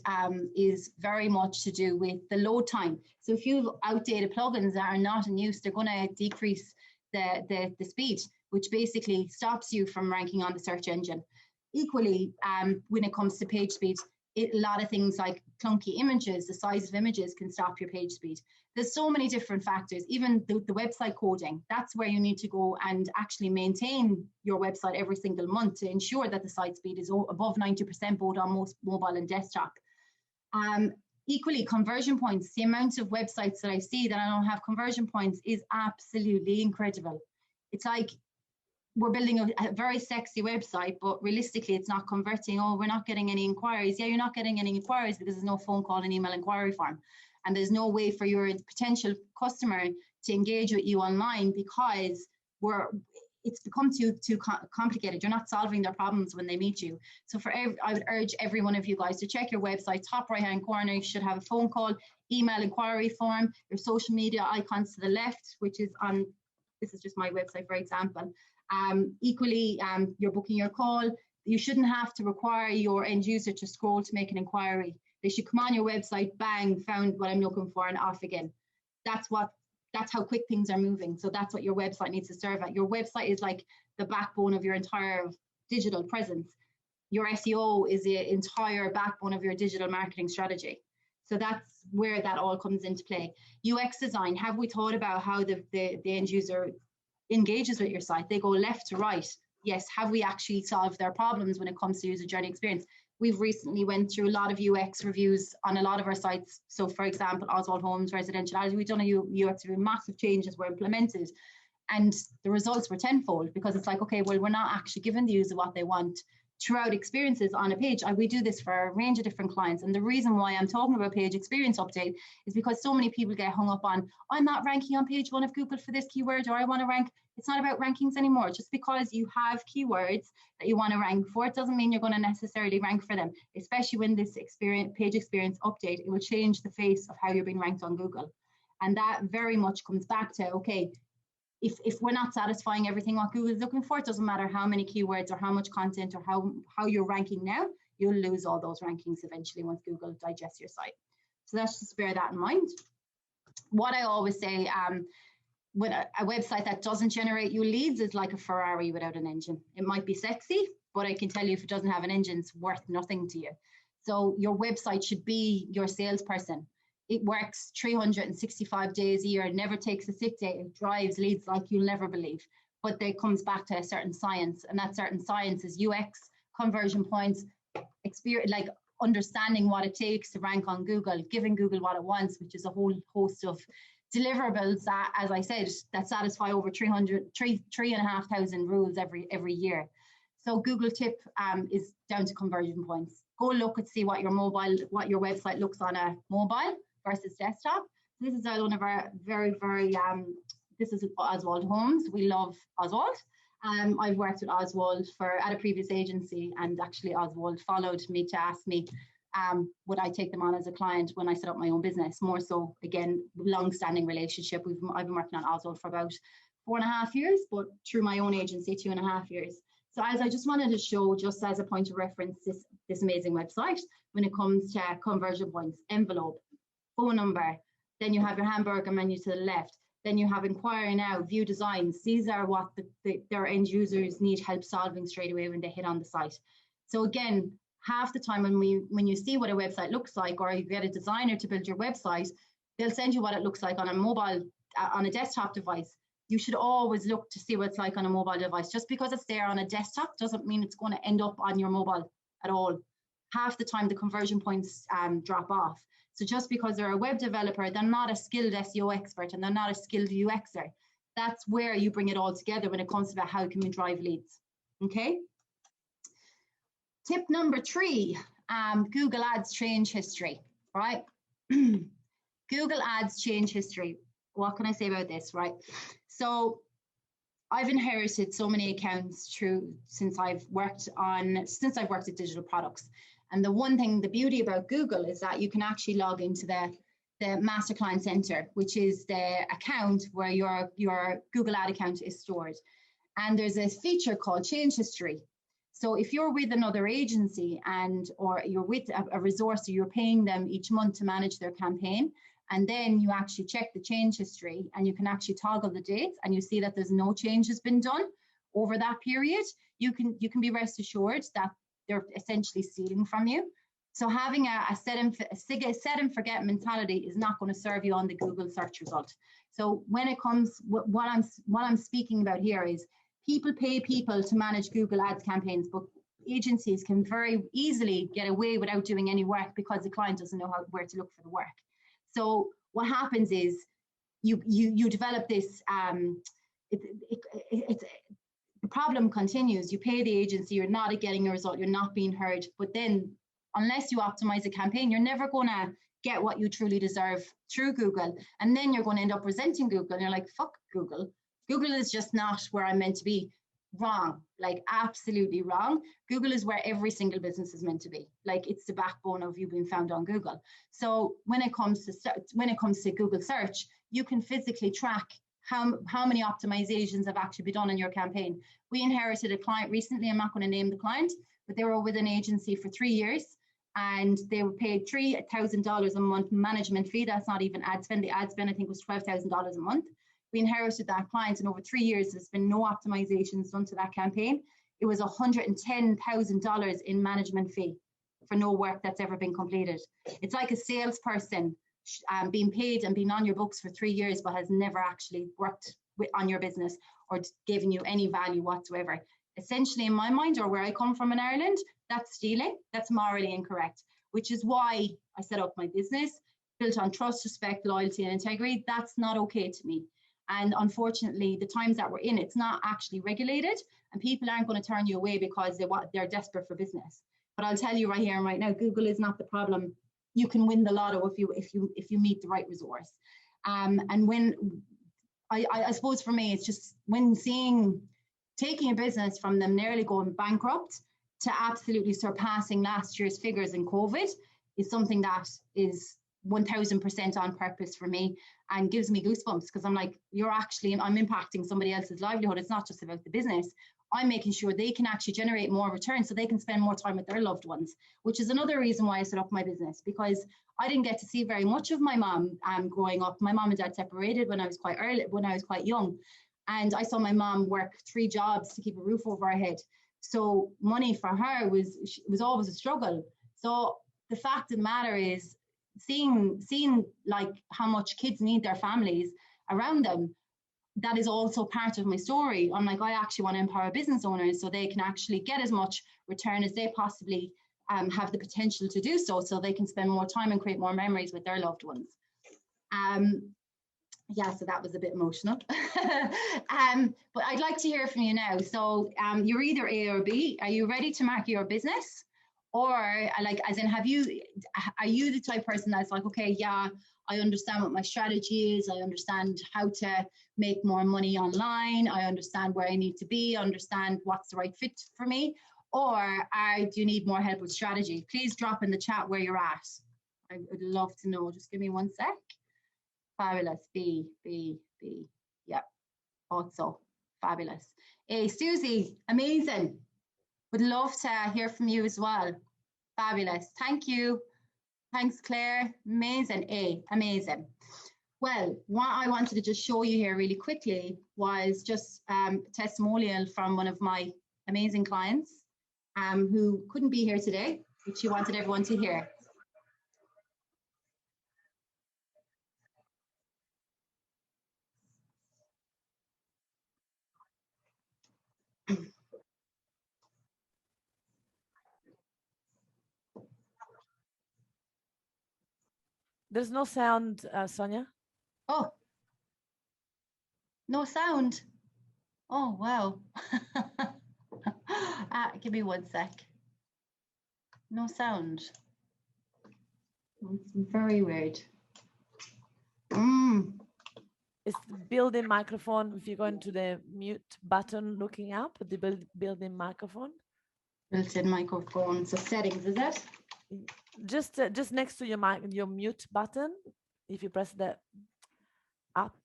is very much to do with the load time. So if you have outdated plugins that are not in use, they're going to decrease the speed, which basically stops you from ranking on the search engine. Equally, when it comes to page speed, a lot of things like clunky images, the size of images can stop your page speed. There's so many different factors, even the website coding. That's where you need to go and actually maintain your website every single month to ensure that the site speed is above 90% both on most mobile and desktop. Equally, conversion points, the amount of websites that I see that I don't have conversion points is absolutely incredible. It's like we're building a very sexy website, but realistically it's not converting. Oh, we're not getting any inquiries. Yeah, you're not getting any inquiries because there's no phone call and email inquiry form. And there's no way for your potential customer to engage with you online because it's become too complicated. You're not solving their problems when they meet you. So I would urge every one of you guys to check your website. Top right hand corner, you should have a phone call, email inquiry form, your social media icons to the left, which is on, this is just my website for example. Equally, you're booking your call. You shouldn't have to require your end user to scroll to make an inquiry. They should come on your website, bang, found what I'm looking for, and off again. That's how quick things are moving. So that's what your website needs to serve at. Your website is like the backbone of your entire digital presence. Your SEO is the entire backbone of your digital marketing strategy. So that's where that all comes into play. UX design, have we thought about how the end user engages with your site? They go left to right. Yes, have we actually solved their problems when it comes to user journey experience? We've recently went through a lot of UX reviews on a lot of our sites. So for example, Oswald Homes, Residential, we've done a UX review, massive changes were implemented and the results were tenfold because it's like, okay, well, we're not actually giving the user what they want throughout experiences on a page. We do this for a range of different clients. And the reason why I'm talking about page experience update is because so many people get hung up on, I'm not ranking on page 1 of Google for this keyword, or I want to rank. It's not about rankings anymore. Just because you have keywords that you want to rank for, it doesn't mean you're going to necessarily rank for them, especially when this page experience update, it will change the face of how you're being ranked on Google. And that very much comes back to, okay, if we're not satisfying everything what Google is looking for, it doesn't matter how many keywords or how much content or how you're ranking now, you'll lose all those rankings eventually once Google digests your site. So that's just bear that in mind. What I always say, with a website that doesn't generate you leads is like a Ferrari without an engine. It might be sexy, but I can tell you if it doesn't have an engine, it's worth nothing to you. So your website should be your salesperson. It works 365 days a year. It never takes a sick day. It drives leads like you'll never believe. But it comes back to a certain science, and that certain science is UX, conversion points, experience, like understanding what it takes to rank on Google, giving Google what it wants, which is a whole host of deliverables that, as I said, that satisfy over 3,500 rules every year. So Google tip is down to conversion points. Go look and see what your website looks on a mobile versus desktop. This is one of our this is Oswald Homes. We love Oswald. I've worked with Oswald at a previous agency, and actually Oswald followed me to ask me would I take them on as a client when I set up my own business. More so, again, long-standing relationship. I've been working on Oswald for about 4.5 years, but through my own agency, 2.5 years. So as I just wanted to show, just as a point of reference, this amazing website when it comes to conversion points, envelope, phone number, then you have your hamburger menu to the left, then you have inquire now, view designs. These are what their end users need help solving straight away when they hit on the site. So again, half the time when you see what a website looks like, or you get a designer to build your website, they'll send you what it looks like on a mobile, on a desktop device. You should always look to see what it's like on a mobile device. Just because it's there on a desktop doesn't mean it's going to end up on your mobile at all. Half the time the conversion points drop off. So just because they're a web developer, they're not a skilled SEO expert and they're not a skilled UXer. That's where you bring it all together when it comes to how can we drive leads. Okay. Tip number 3, Google Ads change history, right? Google Ads change history. What can I say about this, right? So I've inherited so many accounts since I've worked at digital products. And the one thing, the beauty about Google is that you can actually log into the Master Client Center, which is the account where your Google Ad account is stored. And there's a feature called change history. So if you're with another agency or you're with a resource, or you're paying them each month to manage their campaign, and then you actually check the change history and you can actually toggle the dates and you see that there's no change has been done over that period, you can be rest assured that they're essentially stealing from you. So having a set and forget mentality is not going to serve you on the Google search result. So when it comes, what I'm speaking about here is people pay people to manage Google Ads campaigns, but agencies can very easily get away without doing any work because the client doesn't know where to look for the work. So what happens is you develop this, the problem continues. You pay the agency, you're not getting a result, you're not being heard. But then unless you optimize a campaign, you're never going to get what you truly deserve through Google. And then you're going to end up resenting Google. And you're like, fuck Google. Google is just not where I'm meant to be. Wrong, like absolutely wrong. Google is where every single business is meant to be. Like it's the backbone of you being found on Google. So when it comes to Google search, you can physically track how many optimizations have actually been done in your campaign. We inherited a client recently. I'm not going to name the client, but they were with an agency for 3 years and they were paid $3,000 a month management fee. That's not even ad spend. The ad spend I think was $12,000 a month. We inherited that client, and over 3 years, there's been no optimizations done to that campaign. It was $110,000 in management fee for no work that's ever been completed. It's like a salesperson being paid and being on your books for 3 years, but has never actually worked on your business or given you any value whatsoever. Essentially, in my mind, or where I come from in Ireland, that's stealing. That's morally incorrect, which is why I set up my business, built on trust, respect, loyalty, and integrity. That's not okay to me. And unfortunately, the times that we're in, it's not actually regulated, and people aren't going to turn you away because they're desperate for business. But I'll tell you right here and right now, Google is not the problem. You can win the lotto if you meet the right resource. And when I suppose for me, it's just when taking a business from them nearly going bankrupt to absolutely surpassing last year's figures in COVID is something that is 1000% on purpose for me and gives me goosebumps, because I'm like, I'm impacting somebody else's livelihood. It's not just about the business. I'm making sure they can actually generate more return so they can spend more time with their loved ones, which is another reason why I set up my business, because I didn't get to see very much of my mom growing up. My mom and dad separated when I was quite young. And I saw my mom work 3 jobs to keep a roof over her head. So money for her was always a struggle. So the fact of the matter is, seeing like how much kids need their families around them, that is also part of my story. I'm like, I actually want to empower business owners so they can actually get as much return as they possibly have the potential to do so they can spend more time and create more memories with their loved ones. Yeah, so that was a bit emotional. But I'd like to hear from you now. So you're either A or B. Are you ready to market your business? Or like, as in, are you the type of person that's like, okay, yeah, I understand what my strategy is. I understand how to make more money online. I understand where I need to be. I understand what's the right fit for me. or do you need more help with strategy? Please drop in the chat where you're at. I would love to know. Just give me 1 sec. Fabulous. B. Yep. Also fabulous. Hey, Susie, amazing. Would love to hear from you as well. Fabulous. Thank you. Thanks, Claire. Amazing. A, amazing. Well, what I wanted to just show you here really quickly was just a testimonial from one of my amazing clients who couldn't be here today, which she wanted everyone to hear. There's no sound, Sonia. Oh, no sound. Oh, wow. Give me 1 sec. No sound. It's very weird. It's the built-in microphone. If you go into the mute button looking up, the built-in microphone. Built-in microphone. So settings, is it? Just next to your mute button. If you press the up.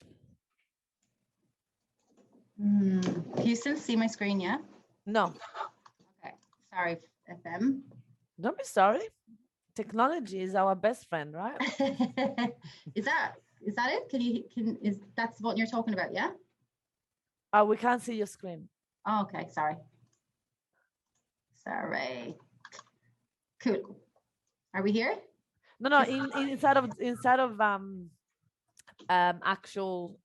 Can you still see my screen? Yeah. No. Okay. Sorry, FM. Don't be sorry. Technology is our best friend, right? Is that it? Is that's the button you're talking about? Yeah. We can't see your screen. Oh, okay. Sorry. Cool. Are we here? No. Inside of actual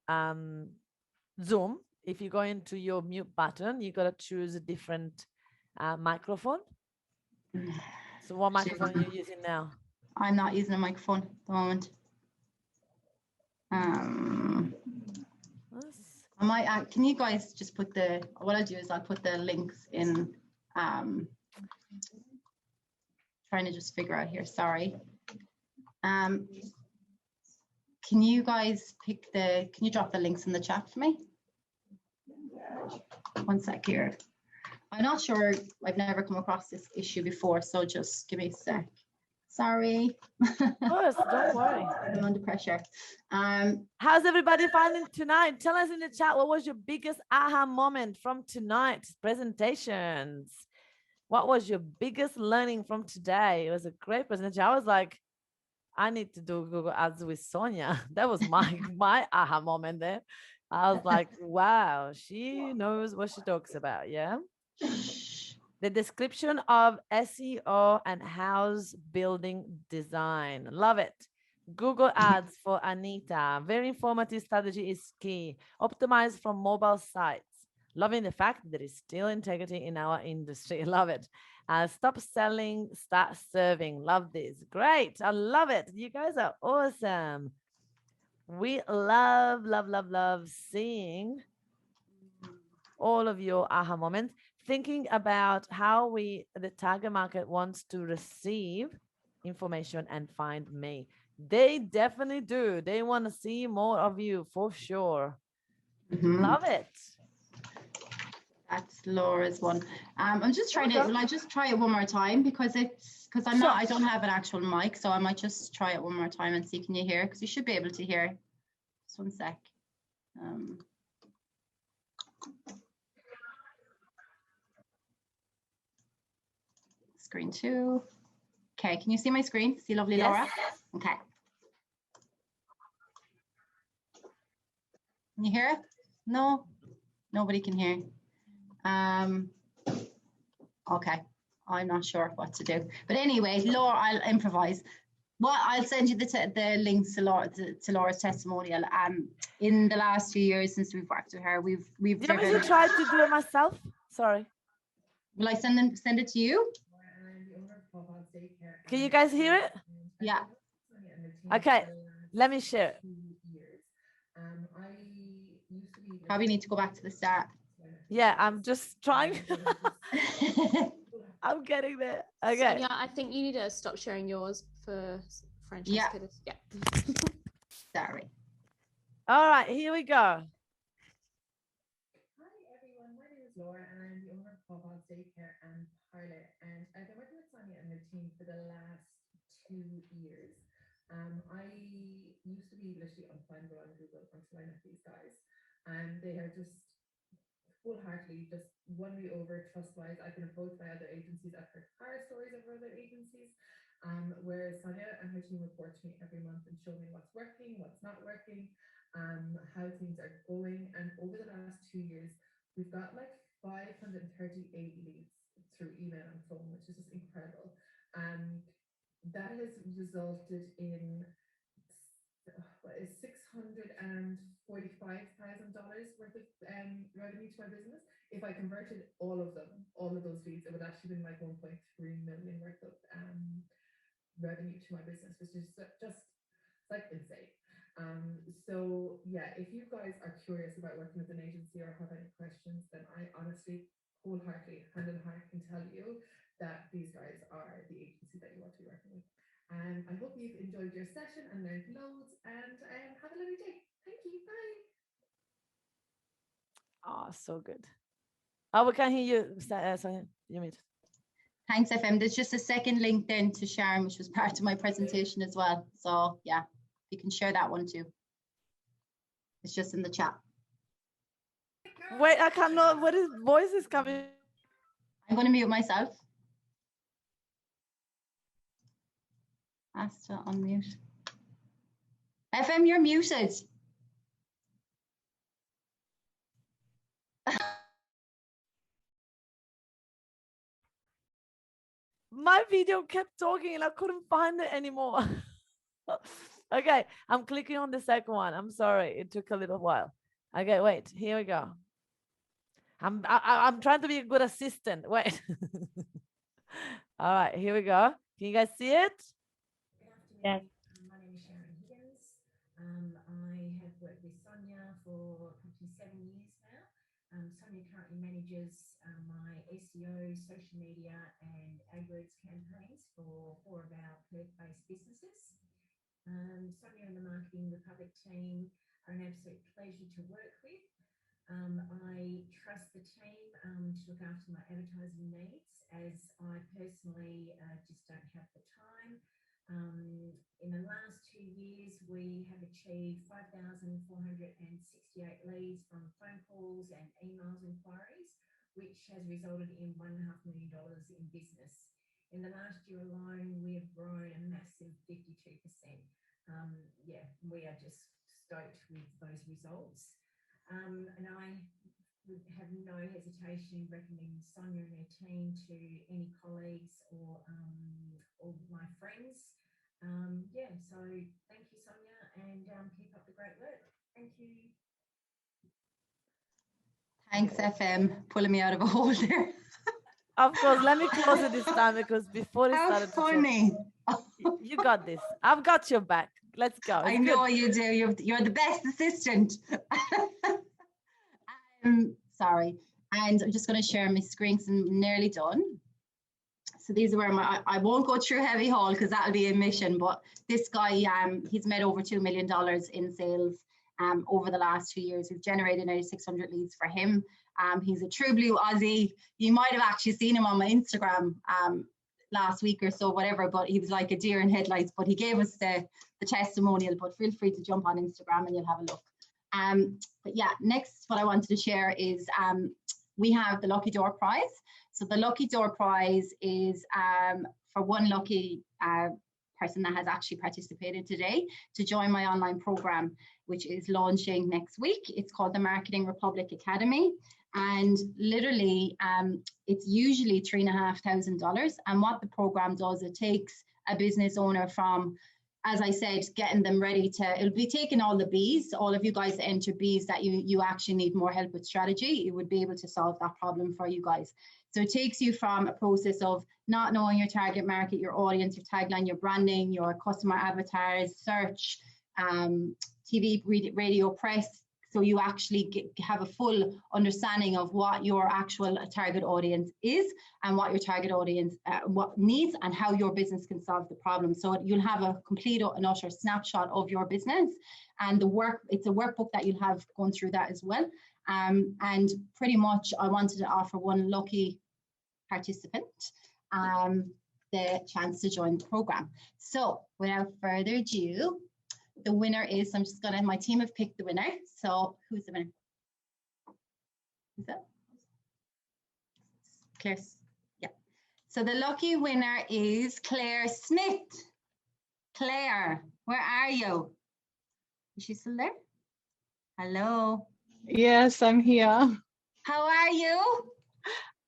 Zoom, if you go into your mute button, you gotta choose a different microphone. So what microphone are you using now? I'm not using a microphone at the moment. I might. Can you guys just put what I'll do is I'll put the links in. Trying to just figure out here. Sorry. Can you guys can you drop the links in the chat for me? 1 sec here. I'm not sure. I've never come across this issue before, so just give me a sec. Sorry. Of course, don't worry. I'm under pressure. How's everybody finding tonight? Tell us in the chat, what was your biggest aha moment from tonight's presentations? What was your biggest learning from today? It was a great presentation. I was like, I need to do Google Ads with Sonia. That was my aha moment there. I was like, wow, she knows what she talks about. Yeah. The description of SEO and house building design. Love it. Google Ads for Anita. Very informative strategy is key. Optimize from mobile sites. Loving the fact that there is still integrity in our industry. Love it. Stop selling, start serving. Love this. Great. I love it. You guys are awesome. We love seeing all of your aha moments. Thinking about how the target market wants to receive information and find me. They definitely do. They want to see more of you for sure. Love it. That's Laura's one. I'm just trying to. Will I just try it one more time because I'm not. I don't have an actual mic, so I might just try it one more time and see. Can you hear? Because you should be able to hear. Just 1 sec. Screen 2. Okay, can you see my screen? See lovely Yes. Laura? Okay. Can you hear it? No, nobody can hear. Okay, I'm not sure what to do. But anyway, Laura, I'll improvise. Well, I'll send you the links to Laura's testimonial. In the last few years since we've worked with her, we've Do you want me driven. to try to do it myself? Sorry. Will I send it to you? Can you guys hear it? Yeah. Okay, let me share it. Probably need to go back to the start. Yeah, I'm just trying. I'm getting there. Okay. Sonia, I think you need to stop sharing yours for Francesca. Yeah. Yeah. Sorry. All right, here we go. Hi everyone, my name is is Laura and I'm the owner of Pawpaw's Daycare and Parlour, and I've been working with Sonia and her team for the last 2 years. I used to be literally unfindable on Google until I met these guys, and they are just wholeheartedly just won me over trust-wise. I've been approached by other agencies. I've heard horror stories of other agencies, whereas Sonia and her team report to me every month and show me what's working, what's not working, how things are going. And over the last 2 years, we've got like 538 leads through email and phone, which is just incredible. That has resulted in $645,000 worth of revenue to my business. If I converted all of those leads, it would actually be like 1.3 million worth of revenue to my business, which is just like insane. So yeah, if you guys are curious about working with an agency or have any questions, then I honestly, wholeheartedly, hand in heart, can tell you that these guys are the agency that you want to be working with. And I hope you've enjoyed your session and learned loads, and have a lovely day. Thank you. Bye. Oh, so good. Oh, we can hear you, Sonia. You mute. Thanks, FM. There's just a second link then to Sharon, which was part of my presentation as well. So yeah, you can share that one too. It's just in the chat. Wait, I cannot. What is voice is coming? I'm going to mute myself. Ask to unmute. FM, you're muted. My video kept talking and I couldn't find it anymore. Okay, I'm clicking on the second one. I'm sorry, it took a little while. Okay, wait, here we go. I'm trying to be a good assistant. Wait. All right, here we go. Can you guys see it? Yes. My name is Sharon Higgins. I have worked with Sonia for approximately 7 years now. Sonia currently manages my SEO, social media, and AdWords campaigns for 4 of our Perth-based businesses. Sonia and the Marketing Republic team are an absolute pleasure to work with. I trust the team to look after my advertising needs, as I personally just don't have the time. In the last 2 years, we have achieved 5,468 leads from phone calls and emails inquiries, which has resulted in $1.5 million in business. In the last year alone, we have grown a massive 52%. Yeah, we are just stoked with those results. And I would have no hesitation recommending Sonia and her team to any colleagues or my friends. Yeah, so thank you, Sonia, and keep up the great work. Thank you. Thanks, FM, pulling me out of a hole there. Of course, let me close it this time because before it started. How funny. You got this. I've got your back. Let's go. I know you do. You're the best assistant. Sorry. And I'm just going to share my screen because I'm nearly done. So these are where I won't go through heavy haul because that'll be a mission. But this guy, he's made over $2 million in sales over the last 2 years. We've generated nearly 600 leads for him. He's a true blue Aussie. You might have actually seen him on my Instagram last week or so, whatever, but he was like a deer in headlights. But he gave us the testimonial, but feel free to jump on Instagram and you'll have a look. But yeah, next what I wanted to share is we have the Lucky Door Prize. So the Lucky Door Prize is for one lucky person that has actually participated today to join my online program, which is launching next week. It's called the Marketing Republic Academy. And literally, it's usually $3,500. And what the program does, it takes a business owner from, as I said, getting them ready to, it'll be taking all the Bs, all of you guys that enter Bs that you actually need more help with strategy. It would be able to solve that problem for you guys. So it takes you from a process of not knowing your target market, your audience, your tagline, your branding, your customer avatars, search, TV, radio, press. So you actually have a full understanding of what your actual target audience is and what your target audience what needs and how your business can solve the problem. So you'll have a complete and utter snapshot of your business and the work. It's a workbook that you'll have going through that as well. And pretty much I wanted to offer one lucky participant the chance to join the program. So without further ado, the winner is, I'm just gonna, my team have picked the winner. So who's the winner? Who's that? Claire, yeah. So the lucky winner is Claire Smith. Claire, where are you? Is she still there? Hello. Yes, I'm here. How are you?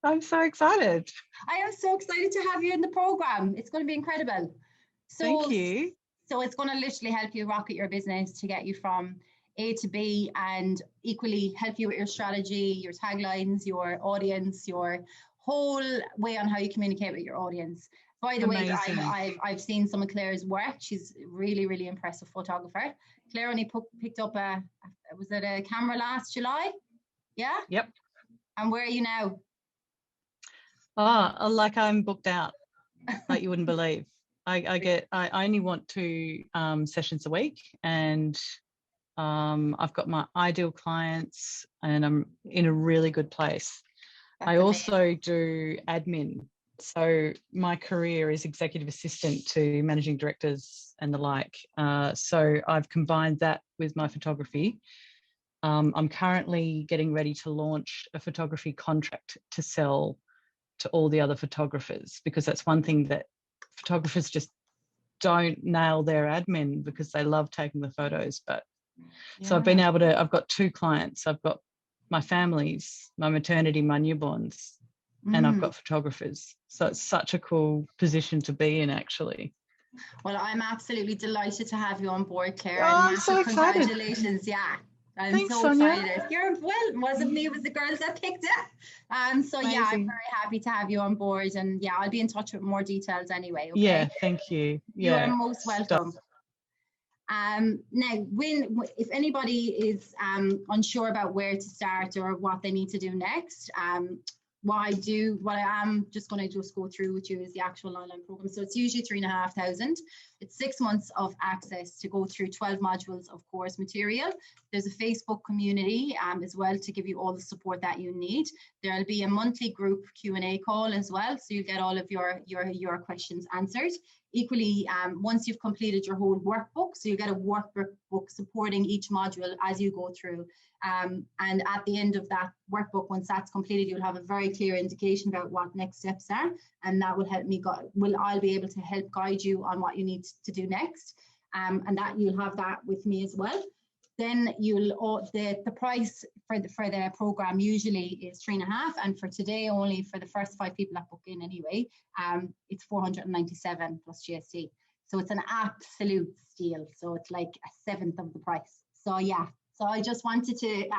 I'm so excited. I am so excited to have you in the program. It's going to be incredible. So, Thank you. So it's going to literally help you rocket your business to get you from A to B, and equally help you with your strategy, your taglines, your audience, your whole way on how you communicate with your audience. By the way, I've seen some of Claire's work. She's really, really impressive photographer. Claire only picked up was it a camera last July? Yeah? Yep. And where are you now? Oh, like I'm booked out, like you wouldn't believe. I only want 2 sessions a week, and I've got my ideal clients, and I'm in a really good place. I also do admin. So my career is executive assistant to managing directors and the like. So I've combined that with my photography. I'm currently getting ready to launch a photography contract to sell to all the other photographers, because that's one thing that photographers just don't nail their admin, because they love taking the photos. But so I've been able to, I've got 2 clients. I've got my families, my maternity, my newborns, and I've got photographers. So it's such a cool position to be in, actually. Well, I'm absolutely delighted to have you on board, Claire. Oh, I'm so excited. Congratulations. Yeah. Thanks, so Sonia. Excited. Well, wasn't me, it was the girls that picked it. So Amazing. yeah, I'm very happy to have you on board, and yeah, I'll be in touch with more details anyway. Okay? Yeah, thank you. Yeah. You are most welcome. Now, if anybody is unsure about where to start or what they need to do next, what I am just going to go through with you is the actual online program. So it's usually 3,500. It's 6 months of access to go through 12 modules of course material. There's a Facebook community as well to give you all the support that you need. There'll be a monthly group Q&A call as well, so you get all of your questions answered. Equally, once you've completed your whole workbook, so you get a workbook supporting each module as you go through. And at the end of that workbook, once that's completed, you'll have a very clear indication about what next steps are, and that will help me I'll be able to help guide you on what you need to do next, and that you'll have that with me as well. Then the price for the program usually is 3.5, and for today only, for the first 5 people that book in anyway, it's 497 plus GST. So it's an absolute steal. So it's like a 1/7 of the price. So yeah. So I just wanted to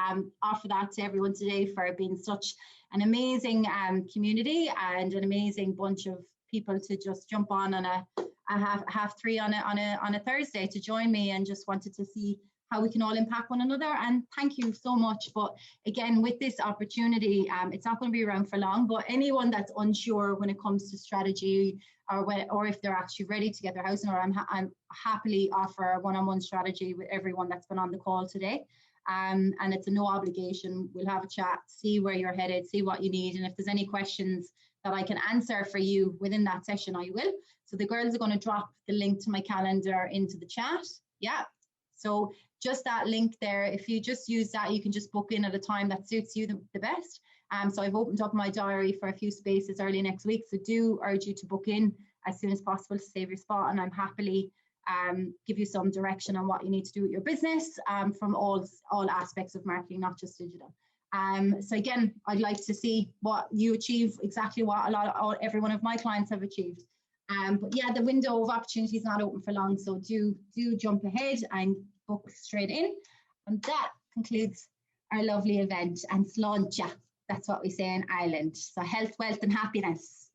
offer that to everyone today for being such an amazing community and an amazing bunch of people to just jump on a half 3 on a Thursday to join me, and just wanted to see how we can all impact one another. And thank you so much. But again, with this opportunity, it's not going to be around for long, but anyone that's unsure when it comes to strategy, or if they're actually ready to get their house in order, I'm happily offer a one-on-one strategy with everyone that's been on the call today. And it's a no obligation. We'll have a chat, see where you're headed, see what you need. And if there's any questions that I can answer for you within that session, I will. So the girls are going to drop the link to my calendar into the chat. Yeah. So just that link there, if you just use that, you can just book in at a time that suits you the best. So I've opened up my diary for a few spaces early next week. So do urge you to book in as soon as possible to save your spot. And I'm happily give you some direction on what you need to do with your business from all aspects of marketing, not just digital. So again, I'd like to see what you achieve, exactly what every one of my clients have achieved. But yeah, the window of opportunity is not open for long. So do jump ahead and book straight in. And that concludes our lovely event and Sláinte. That's what we say in Ireland. So health, wealth and happiness.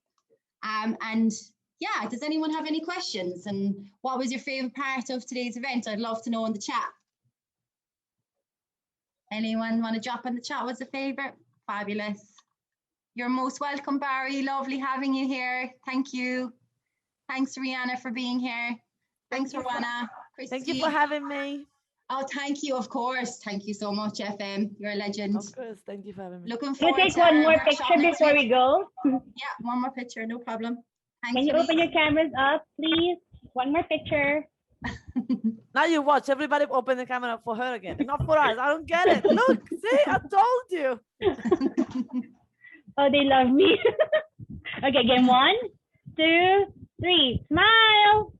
And yeah, does anyone have any questions? And what was your favorite part of today's event? I'd love to know in the chat. Anyone want to drop in the chat? What's the favorite? Fabulous. You're most welcome, Barry. Lovely having you here. Thank you. Thanks, Rihanna, for being here. Thanks, Rowana. Thank you for having me. Oh, thank you, of course. Thank you so much, FM. You're a legend. Of course, thank you for having me. Looking Can you forward take to one our more workshop picture next before week. we go? Yeah, one more picture, no problem. Thank Can you open your Lisa. cameras up, please? One more picture. Now you watch. Everybody open the camera for her again. Not for us. I don't get it. Look, see, I told you. Oh, they love me. Okay, again, 1, 2, 3. Smile.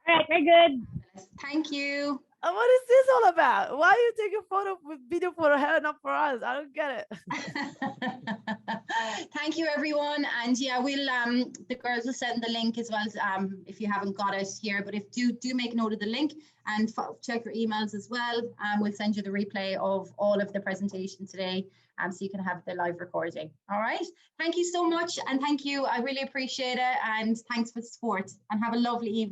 All right, we're good. Thank you. What is this all about? Why are you taking photo with video for her, not for us? I don't get it. Thank you, everyone. And yeah, we'll the girls will send the link as well if you haven't got it here. But if do make note of the link and check your emails as well. We'll send you the replay of all of the presentation today, so you can have the live recording. All right. Thank you so much, and thank you. I really appreciate it. And thanks for the support. And have a lovely evening.